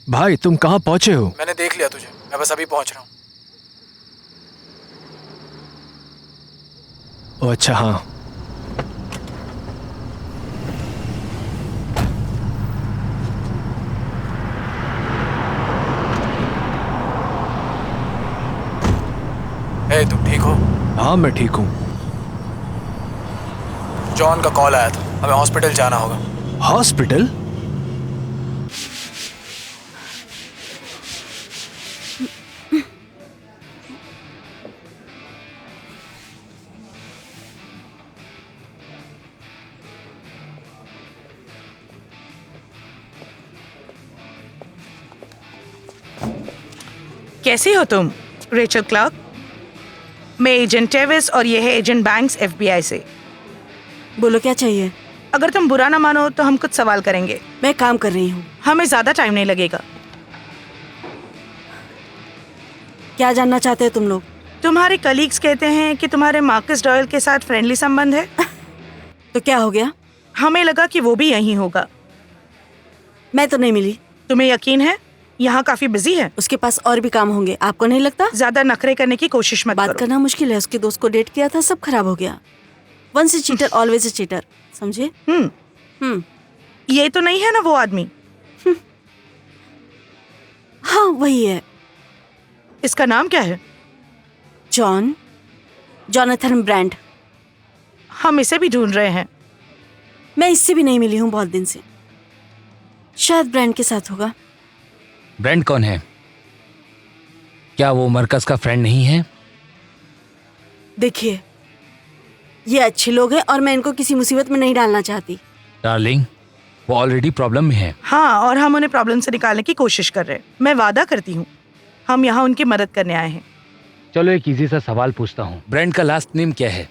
भाई तुम कहाँ पहुंचे हो? मैंने देख लिया तुझे, मैं बस अभी पहुंच रहा हूँ। ओ अच्छा हाँ। ए, तुम ठीक हो? हाँ मैं ठीक हूँ। जॉन का कॉल आया था, हमें हॉस्पिटल जाना होगा। हॉस्पिटल? कैसी हो तुम? Rachel Clark. मैं एजेंट टेविस और ये है एजेंट बैंक्स FBI से। बोलो क्या चाहिए? अगर तुम बुरा ना मानो तो हम कुछ सवाल करेंगे। मैं काम कर रही हूँ। हमें ज्यादा टाइम नहीं लगेगा। क्या जानना चाहते हो तुम लोग? तुम्हारे कलीग्स कहते हैं कि तुम्हारे मार्कस डॉयल के साथ फ्रेंडली संबंध है। तो क्या हो गया? हमें लगा कि वो भी यहीं होगा। मैं तो नहीं मिली। तुम्हें यकीन है? यहाँ काफी बिजी है। उसके पास और भी काम होंगे, आपको नहीं लगता? ज्यादा नखरे करने की कोशिश मत बात करो। करना मुश्किल है। उसके दोस्त को डेट किया था, सब खराब हो गया। Once a cheater always a cheater, समझे? ये तो नहीं है ना वो आदमी? हाँ वही है। इसका नाम क्या है? Jonathan brand. हम इसे भी ढूंढ रहे हैं। मैं इससे भी नहीं मिली हूँ बहुत दिन से। शायद ब्रांड के साथ होगा। ब्रांड कौन है? क्या वो मरकज का फ्रेंड नहीं है? देखिए, ये अच्छे लोग हैं और मैं इनको किसी मुसीबत में नहीं डालना चाहती। डार्लिंग, वो ऑलरेडी प्रॉब्लम में है। हाँ, और हम उन्हें प्रॉब्लम से निकालने की कोशिश कर रहे हैं। मैं वादा करती हूँ हम यहाँ उनकी मदद करने आए हैं। चलो एक इजी सा सवाल पूछता हूँ, ब्रांड का लास्ट नेम क्या है?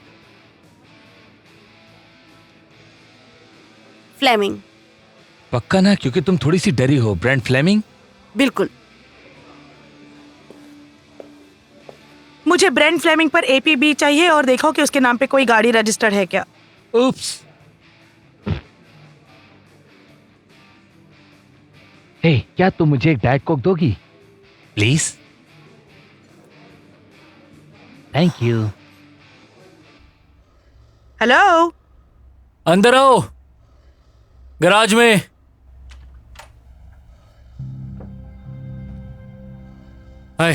फ्लेमिंग। पक्का ना? क्योंकि तुम थोड़ी सी डरी हो। Brand Fleming? बिल्कुल। मुझे ब्रांड फ्लेमिंग पर APB चाहिए और देखो कि उसके नाम पे कोई गाड़ी रजिस्टर्ड है क्या। उप्स। हे, क्या तुम मुझे एक डाइट कोक दोगी प्लीज? Thank you. हेलो, अंदर आओ, गराज में। हाय,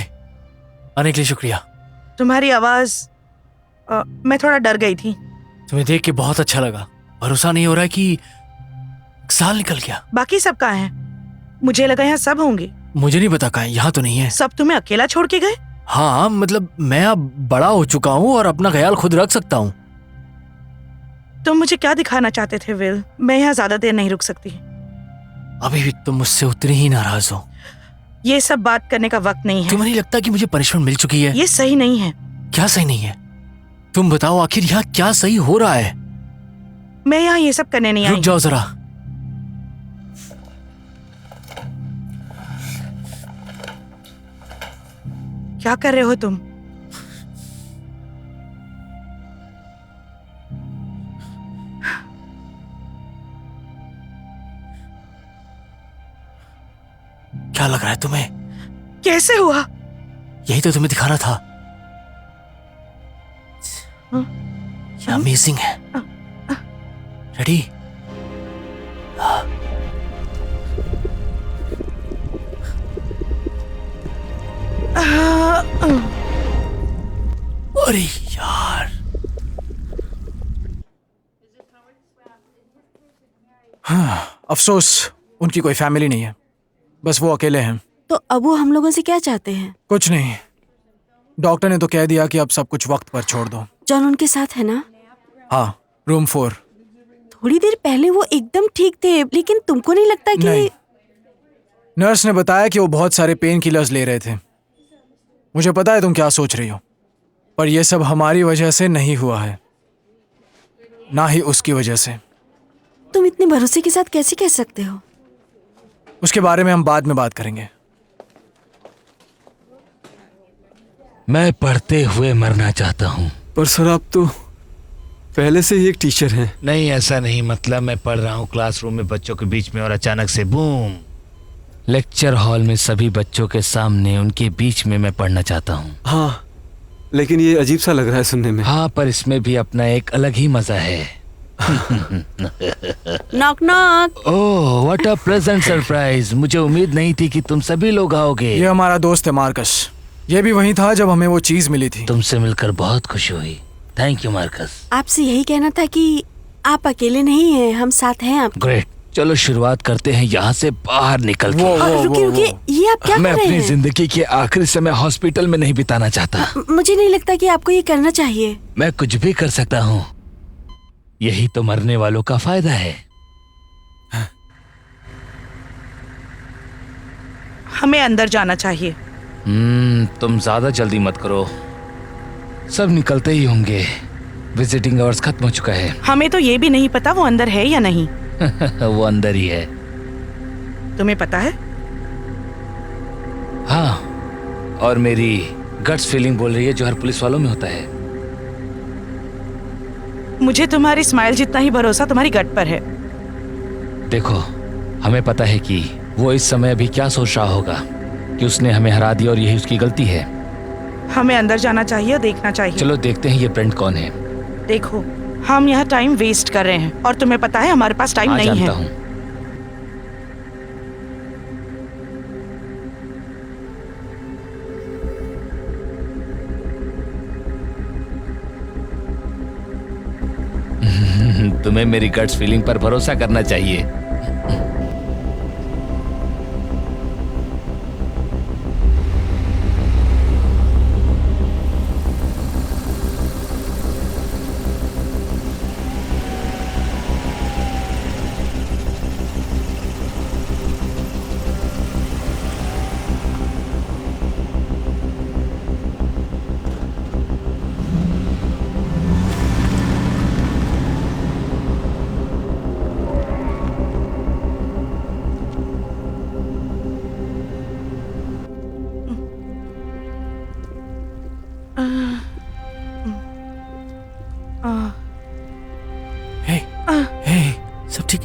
आने के लिए शुक्रिया। तुम्हारी आवाज मैं थोड़ा डर गई थी। तुम्हें देख के बहुत अच्छा लगा। भरोसा नहीं हो रहा है कि एक साल निकल गया। बाकी सब कहाँ हैं? मुझे लगा यहाँ सब होंगे। मुझे नहीं पता कहाँ है। यहाँ तो नहीं है। सब तुम्हें अकेला छोड़ के गए? हाँ, मतलब मैं अब बड़ा हो चुका हूँ और अपना ख्याल खुद रख सकता हूँ। तुम मुझे क्या दिखाना चाहते थे विल? मैं यहाँ ज्यादा देर नहीं रुक सकती। अभी भी तुम मुझसे उतनी ही नाराज हो। ये सब बात करने का वक्त नहीं है। तुम्हें नहीं लगता कि मुझे पनिशमेंट मिल चुकी है? ये सही नहीं है। क्या सही नहीं है? तुम बताओ, आखिर यहाँ क्या सही हो रहा है? मैं यहाँ ये सब करने नहीं आई। रुक जाओ जरा। क्या कर रहे हो तुम? क्या लग रहा है तुम्हें? कैसे हुआ? यही तो तुम्हें दिखाना था। अमेजिंग है। रेडी? अरे यार, हाँ, अफसोस उनकी कोई फैमिली नहीं है, बस वो अकेले हैं। तो अब वो हम लोगों से क्या चाहते हैं? कुछ नहीं, डॉक्टर ने तो कह दिया कि अब सब कुछ वक्त पर छोड़ दो। जॉन उनके साथ है ना? हाँ, रूम 4। थोड़ी देर पहले वो एकदम ठीक थे, लेकिन तुमको नहीं लगता कि नहीं। नर्स ने बताया कि वो बहुत सारे पेन किलर्स ले रहे थे। मुझे पता है तुम क्या सोच रही हो, पर यह सब हमारी वजह से नहीं हुआ है, ना ही उसकी वजह से। तुम इतने भरोसे के साथ कैसे कह सकते हो? उसके बारे में हम बाद में बात करेंगे। मैं पढ़ते हुए मरना चाहता हूँ। पर सर आप तो पहले से ही एक टीचर हैं। नहीं, ऐसा नहीं, मतलब मैं पढ़ रहा हूँ क्लासरूम में बच्चों के बीच में और अचानक से बूम, लेक्चर हॉल में सभी बच्चों के सामने, उनके बीच में मैं पढ़ना चाहता हूँ। हाँ, लेकिन ये अजीब सा लग रहा है सुनने में। हाँ, पर इसमें भी अपना एक अलग ही मजा है। Knock knock. Oh, what a pleasant surprise. मुझे उम्मीद नहीं थी कि तुम सभी लोग आओगे। ये हमारा दोस्त है मार्कस। ये भी वही था जब हमें वो चीज मिली थी। तुमसे मिलकर बहुत खुशी हुई। Thank you Marcus. आपसे यही कहना था कि आप अकेले नहीं हैं, हम साथ हैं आप। ग्रेट, चलो शुरुआत करते हैं यहाँ से बाहर निकल के। रुकिए रुकिए, ये आप क्या मैं कर रहे अपनी हैं? जिंदगी के आखिरी समय हॉस्पिटल में नहीं बिताना चाहता। मुझे नहीं लगता कि आपको ये करना चाहिए। मैं कुछ भी कर सकता हूँ, यही तो मरने वालों का फायदा है। हमें अंदर जाना चाहिए। तुम ज्यादा जल्दी मत करो, सब निकलते ही होंगे। विजिटिंग आवर्स खत्म हो चुका है। हमें तो ये भी नहीं पता वो अंदर है या नहीं। वो अंदर ही है। तुम्हें पता है? हाँ, और मेरी गट्स फीलिंग बोल रही है जो हर पुलिस वालों में होता है। मुझे तुम्हारी स्माइल जितना ही भरोसा तुम्हारी गट पर है। देखो, हमें पता है कि वो इस समय अभी क्या सोच रहा होगा, कि उसने हमें हरा दिया और यही उसकी गलती है। हमें अंदर जाना चाहिए और देखना चाहिए। चलो देखते हैं ये फ्रेंड कौन है। देखो, हम यहाँ टाइम वेस्ट कर रहे हैं और तुम्हें पता है हमारे पास टाइम नहीं जानता है। हूँ। तुम्हें मेरी गट्स फीलिंग पर भरोसा करना चाहिए।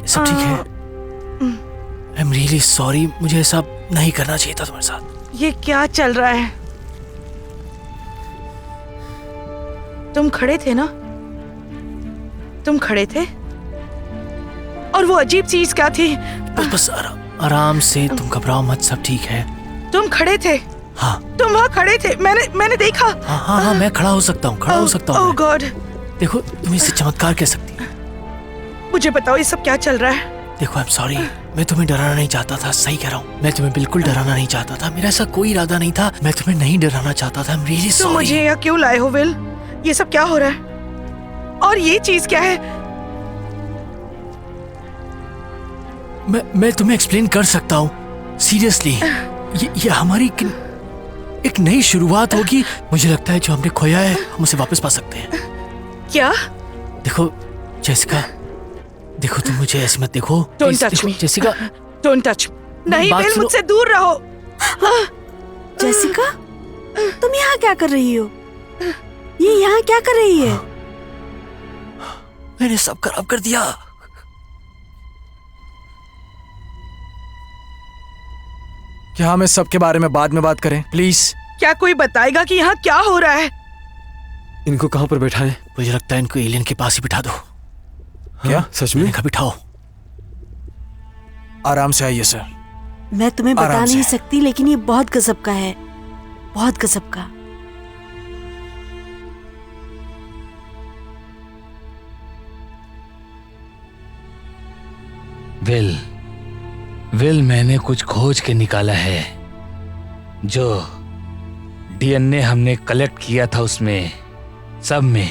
सब ठीक है। आई एम रियली सॉरी, मुझे ऐसा नहीं करना चाहिए था तुम्हारे साथ। ये क्या चल रहा है? तुम खड़े थे ना? तुम खड़े थे और वो अजीब चीज क्या थी? बस आराम से, तुम घबराओ मत, सब ठीक है। तुम खड़े थे? हाँ। तुम वहाँ खड़े थे, मैंने देखा। हाँ, मैं खड़ा हो सकता हूँ, ओह गॉड। देखो, तुम इसे चमत्कार कह सकती हो। मुझे बताओ ये सब क्या चल रहा है? देखो, आई एम सॉरी, मैं तुम्हें डराना नहीं चाहता था। सही कह रहा हूँ, मैं तुम्हें बिल्कुल डराना नहीं चाहता था। मेरा ऐसा कोई इरादा नहीं था, मैं तुम्हें नहीं डराना चाहता था। आई एम रियली तो सॉरी। मुझे यहाँ क्यों लाए हो विल? ये सब क्या हो रहा है? और ये चीज क्या है? मैं तुम्हें एक्सप्लेन कर सकता हूँ, सीरियसली। ये हमारी एक नई शुरुआत होगी। मुझे लगता है जो हमने खोया है हम उसे वापस पा सकते हैं। क्या? देखो जेसिका, देखो तुम मुझे ऐसे मत देखो। Don't touch me. Jessica, Don't touch me. नहीं बात विल, सुनो। मुझसे दूर रहो। जेसिका, तुम यहाँ क्या कर रही हो? ये यहाँ क्या कर रही है? मैंने सब खराब कर दिया। क्या हम इस सब के बारे में बाद में बात करें, प्लीज? क्या कोई बताएगा कि यहाँ क्या हो रहा है? इनको कहाँ पर बैठाएं? मुझे लगता है इनको एलियन के पास ही बिठा दो। क्या सच में? इनका बिठाओ। आराम से आइए सर। मैं तुम्हें बता आराम नहीं से। सकती, लेकिन ये बहुत गजब का है, बहुत गजब का। विल, विल, मैंने कुछ खोज के निकाला है। जो डीएनए हमने कलेक्ट किया था उसमें सब में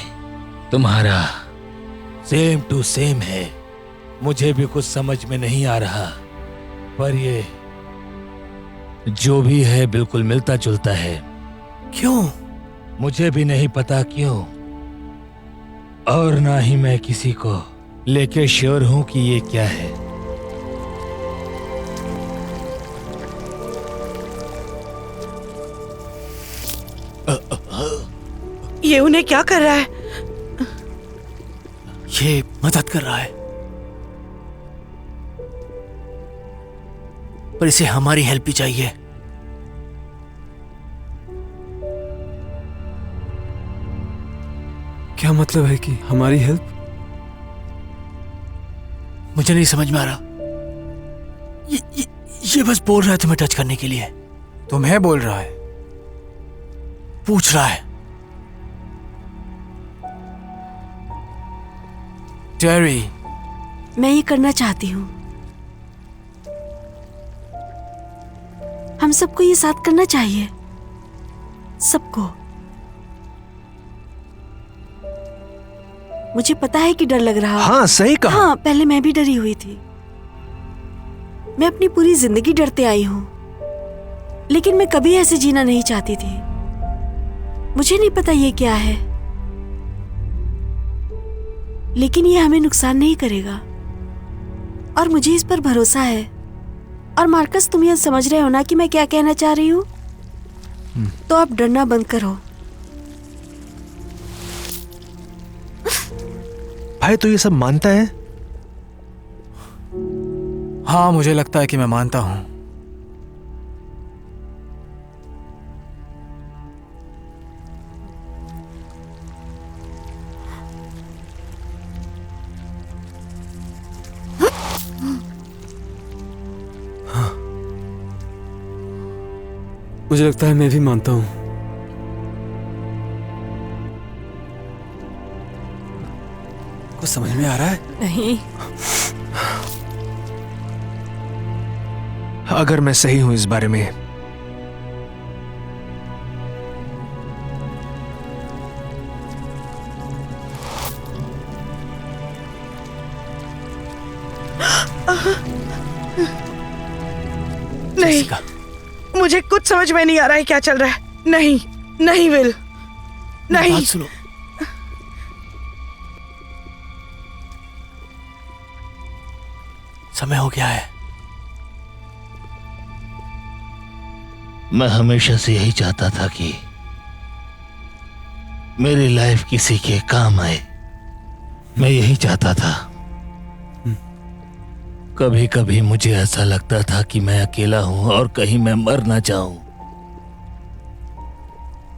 तुम्हारा सेम टू सेम है। मुझे भी कुछ समझ में नहीं आ रहा, पर ये जो भी है बिल्कुल मिलता जुलता है। क्यों? मुझे भी नहीं पता क्यों, और ना ही मैं किसी को लेके श्योर हूं कि ये क्या है। ये उन्हें क्या कर रहा है? ये मदद कर रहा है, पर इसे हमारी हेल्प भी चाहिए। क्या मतलब है कि हमारी हेल्प? मुझे नहीं समझ में आ रहा। ये बस बोल रहा है तुम्हें टच करने के लिए। तुम्हें बोल रहा है, पूछ रहा है। टेरी, मैं ये करना चाहती हूँ। हम सबको ये साथ करना चाहिए, सबको। मुझे पता है कि डर लग रहा है। हाँ, सही कहा। हाँ, पहले मैं भी डरी हुई थी। मैं अपनी पूरी जिंदगी डरते आई हूँ, लेकिन मैं कभी ऐसे जीना नहीं चाहती थी। मुझे नहीं पता ये क्या है, लेकिन ये हमें नुकसान नहीं करेगा और मुझे इस पर भरोसा है। और मार्कस, तुम ये समझ रहे हो ना कि मैं क्या कहना चाह रही हूँ? तो आप डरना बंद करो। भाई, तो ये सब मानता है? हाँ, मुझे लगता है कि मैं मानता हूं। मुझे लगता है मैं भी मानता हूं। कुछ समझ में आ रहा है? नहीं। अगर मैं सही हूं इस बारे में, नहीं, मुझे कुछ समझ में नहीं आ रहा है क्या चल रहा है। नहीं, नहीं विल, नहीं। बात सुनो। समय हो गया है। मैं हमेशा से यही चाहता था कि मेरी लाइफ किसी के काम आए। मैं यही चाहता था। कभी कभी मुझे ऐसा लगता था कि मैं अकेला हूं और कहीं मैं मर ना जाऊं।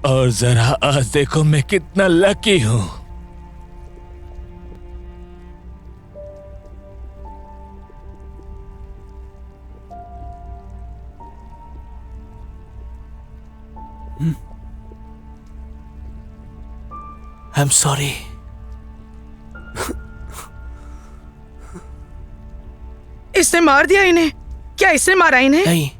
और जरा आज देखो मैं कितना लकी हूं। I'm sorry. इसने मार दिया इन्हें? क्या इसने मारा इन्हें? नहीं।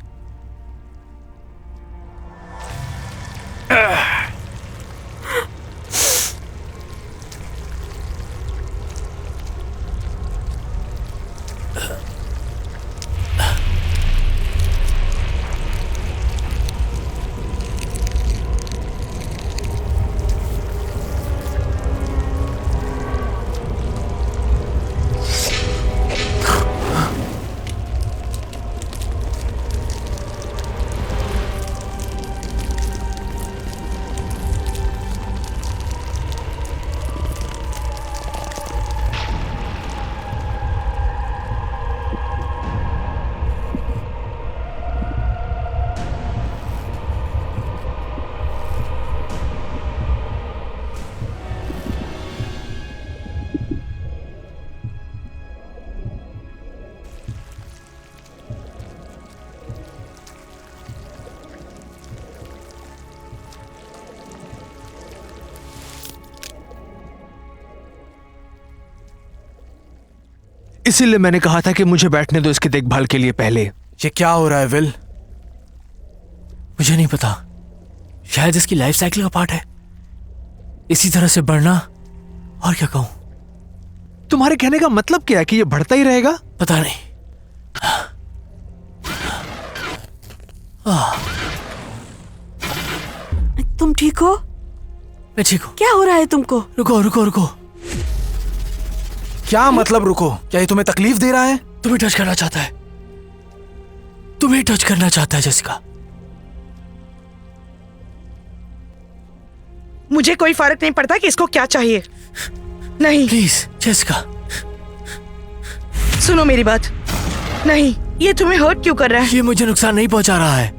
इसीलिए मैंने कहा था कि मुझे बैठने दो इसकी देखभाल के लिए पहले। ये क्या हो रहा है विल? मुझे नहीं पता, शायद इसकी लाइफ साइकिल का पार्ट है, इसी तरह से बढ़ना। और क्या कहूं? तुम्हारे कहने का मतलब क्या है कि ये बढ़ता ही रहेगा? पता नहीं। तुम ठीक हो? मैं ठीक हूं। क्या हो रहा है तुमको? रुको रुको रुको। क्या मतलब रुको? क्या ये तुम्हें तकलीफ दे रहा है? तुम्हें टच करना चाहता है, तुम्हें टच करना चाहता है जेसिका। मुझे कोई फर्क नहीं पड़ता कि इसको क्या चाहिए। नहीं प्लीज जेसिका। सुनो मेरी बात। नहीं, ये तुम्हें हर्ट क्यों कर रहा है? ये मुझे नुकसान नहीं पहुंचा रहा है,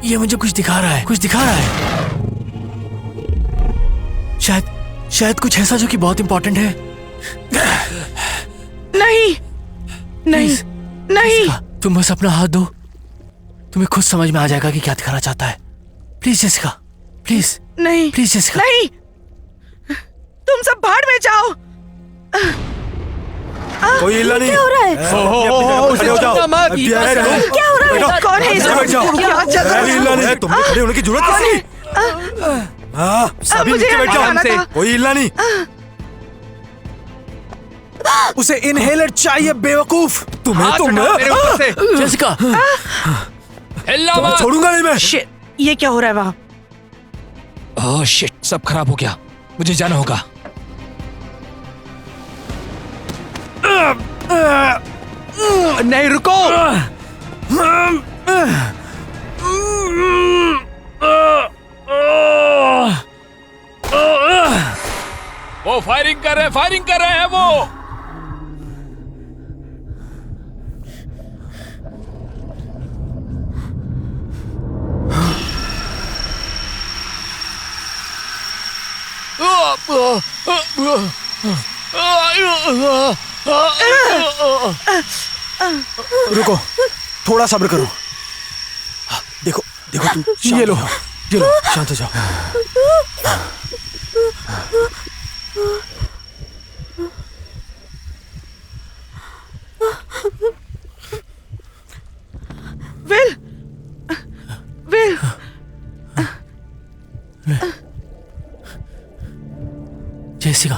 ये मुझे कुछ दिखा रहा है, कुछ दिखा रहा है। शायद कुछ ऐसा जो कि बहुत इंपॉर्टेंट है। नहीं नहीं नहीं, तुम बस अपना हाथ दो, तुम्हें खुद समझ में आ जाएगा कि क्या दिखाना चाहता है। Please Jessica, please. नहीं प्लीज जेसिका। नहीं, तुम सब भाड़ में जाओ। कोई हिला नहीं। क्या हो रहा है? खड़े हो जाओ। क्या हो रहा है? कौन है इसका? बैठ जाओ। क्या चल रहा है? हिलना नहीं, तुमने खड़े होने की जरूरत नहीं। हाँ, सभी मुझे नीचे बैठ यहाँ आना जाओ। था। कोई हिलना नहीं। उसे इनहेलर चाहिए बेवकूफ। तुम्हें जेसिका, तुम्हें छोड़ूंगा नहीं मैं। Shit, ये क्या हो रहा है वहाँ? ओह शिट, सब खराब हो गया, मुझे जाना होगा। नहीं रुको। वो फायरिंग कर रहे हैं वो। रुको, थोड़ा सब्र करो। देखो देखो तुम, ये लो, शांत हो जाओ। Will, will, Jessica,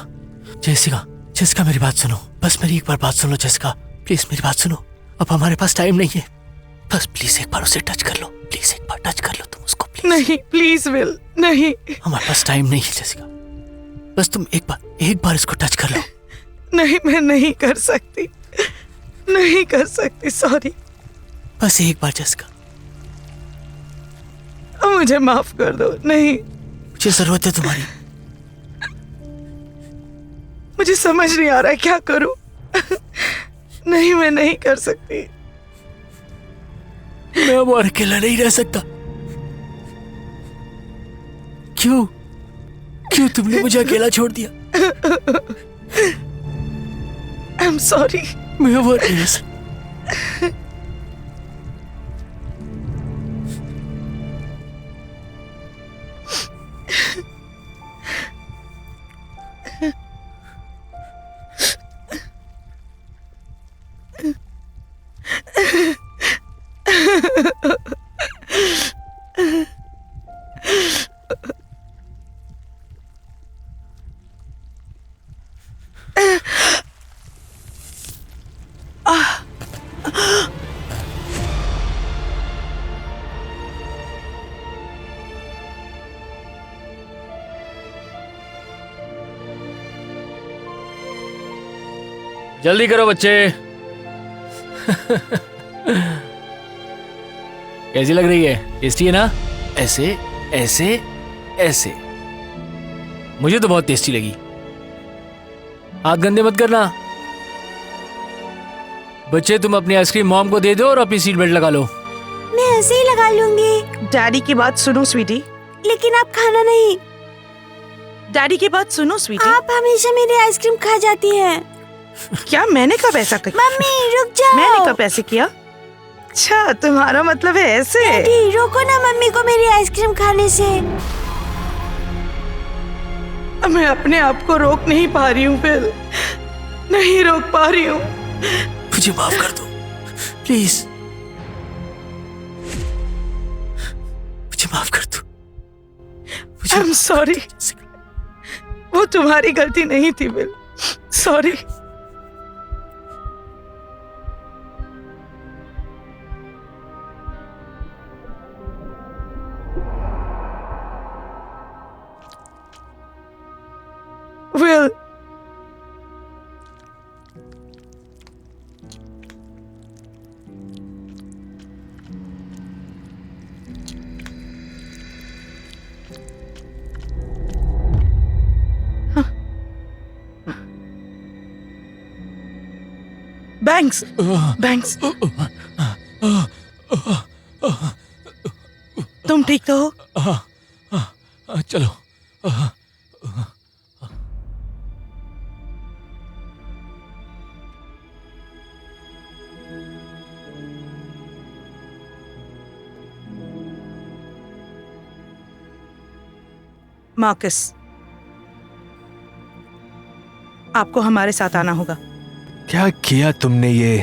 Jessica, Jessica मेरी बात सुनो, बस मेरी एक बार बात सुन लो जेसिका, प्लीज मेरी बात सुनो। अब हमारे पास टाइम नहीं है, बस प्लीज एक बार उसे टच कर लो, प्लीज एक बार टच कर लो तुम उसको, प्लीज। नहीं प्लीज विल, नहीं। हमारे पास टाइम नहीं है जेसिका, बस तुम एक बार इसको टच कर लो। नहीं, मैं नहीं कर सकती, नहीं कर सकती, सॉरी। बस एक बार जेसिका, मुझे माफ कर दो। नहीं, मुझे जरूरत है तुम्हारी। मुझे समझ नहीं आ रहा है क्या करूं। नहीं, मैं नहीं कर सकती। मैं अब और अकेला नहीं रह सकता। क्यों तुमने मुझे अकेला छोड़ दिया? I am sorry. मैं अब और नहीं रह सकता। जल्दी करो बच्चे। कैसी लग रही है? टेस्टी है ना? ऐसे ऐसे ऐसे। मुझे तो बहुत टेस्टी लगी। हाथ गंदे मत करना। बच्चे तुम अपनी आइसक्रीम मॉम को दे दो और अपनी सीट बेल्ट लगा लो। मैं ऐसे ही लगा लूंगी। डैडी की बात सुनो स्वीटी। लेकिन आप खाना नहीं। डैडी की बात सुनो स्वीटी। आप हमेशा मेरी आइसक्रीम खा जाती हैं। क्या मैंने कब ऐसा किया? मम्मी रुक जाओ। मैंने कब ऐसे किया? अच्छा, तुम्हारा मतलब है ऐसे? डैडी रोको ना मम्मी को मेरी आइसक्रीम खाने से। मैं अपने आप को रोक नहीं पा रही हूँ फिर। नहीं रोक पा रही हूँ। मुझे माफ कर दो प्लीज, मुझे माफ कर दो। आई एम सॉरी, वो तुम्हारी गलती नहीं थी will, sorry. Will, banks, banks, तुम ठीक तो हो? चलो। मार्कस, आपको हमारे साथ आना होगा। क्या किया तुमने ये?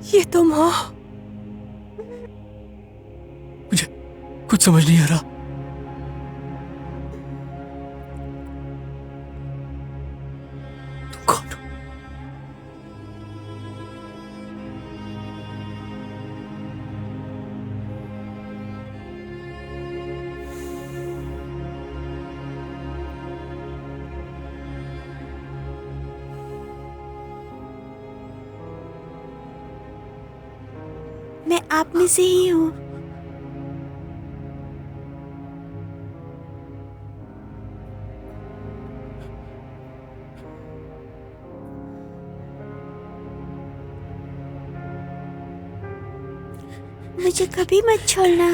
ये तुम हो? मुझे कुछ समझ नहीं आ रहा। तुम कौन हो? मैं आप में से ही हूँ। मुझे कभी मत छोड़ना।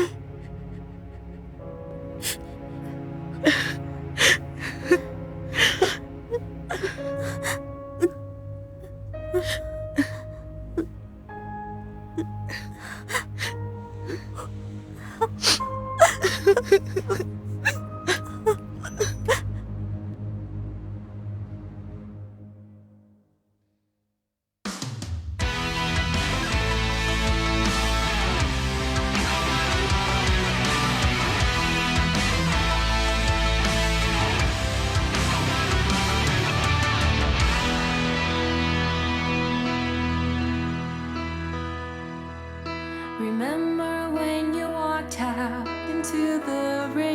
Remember when you walked out into the rain?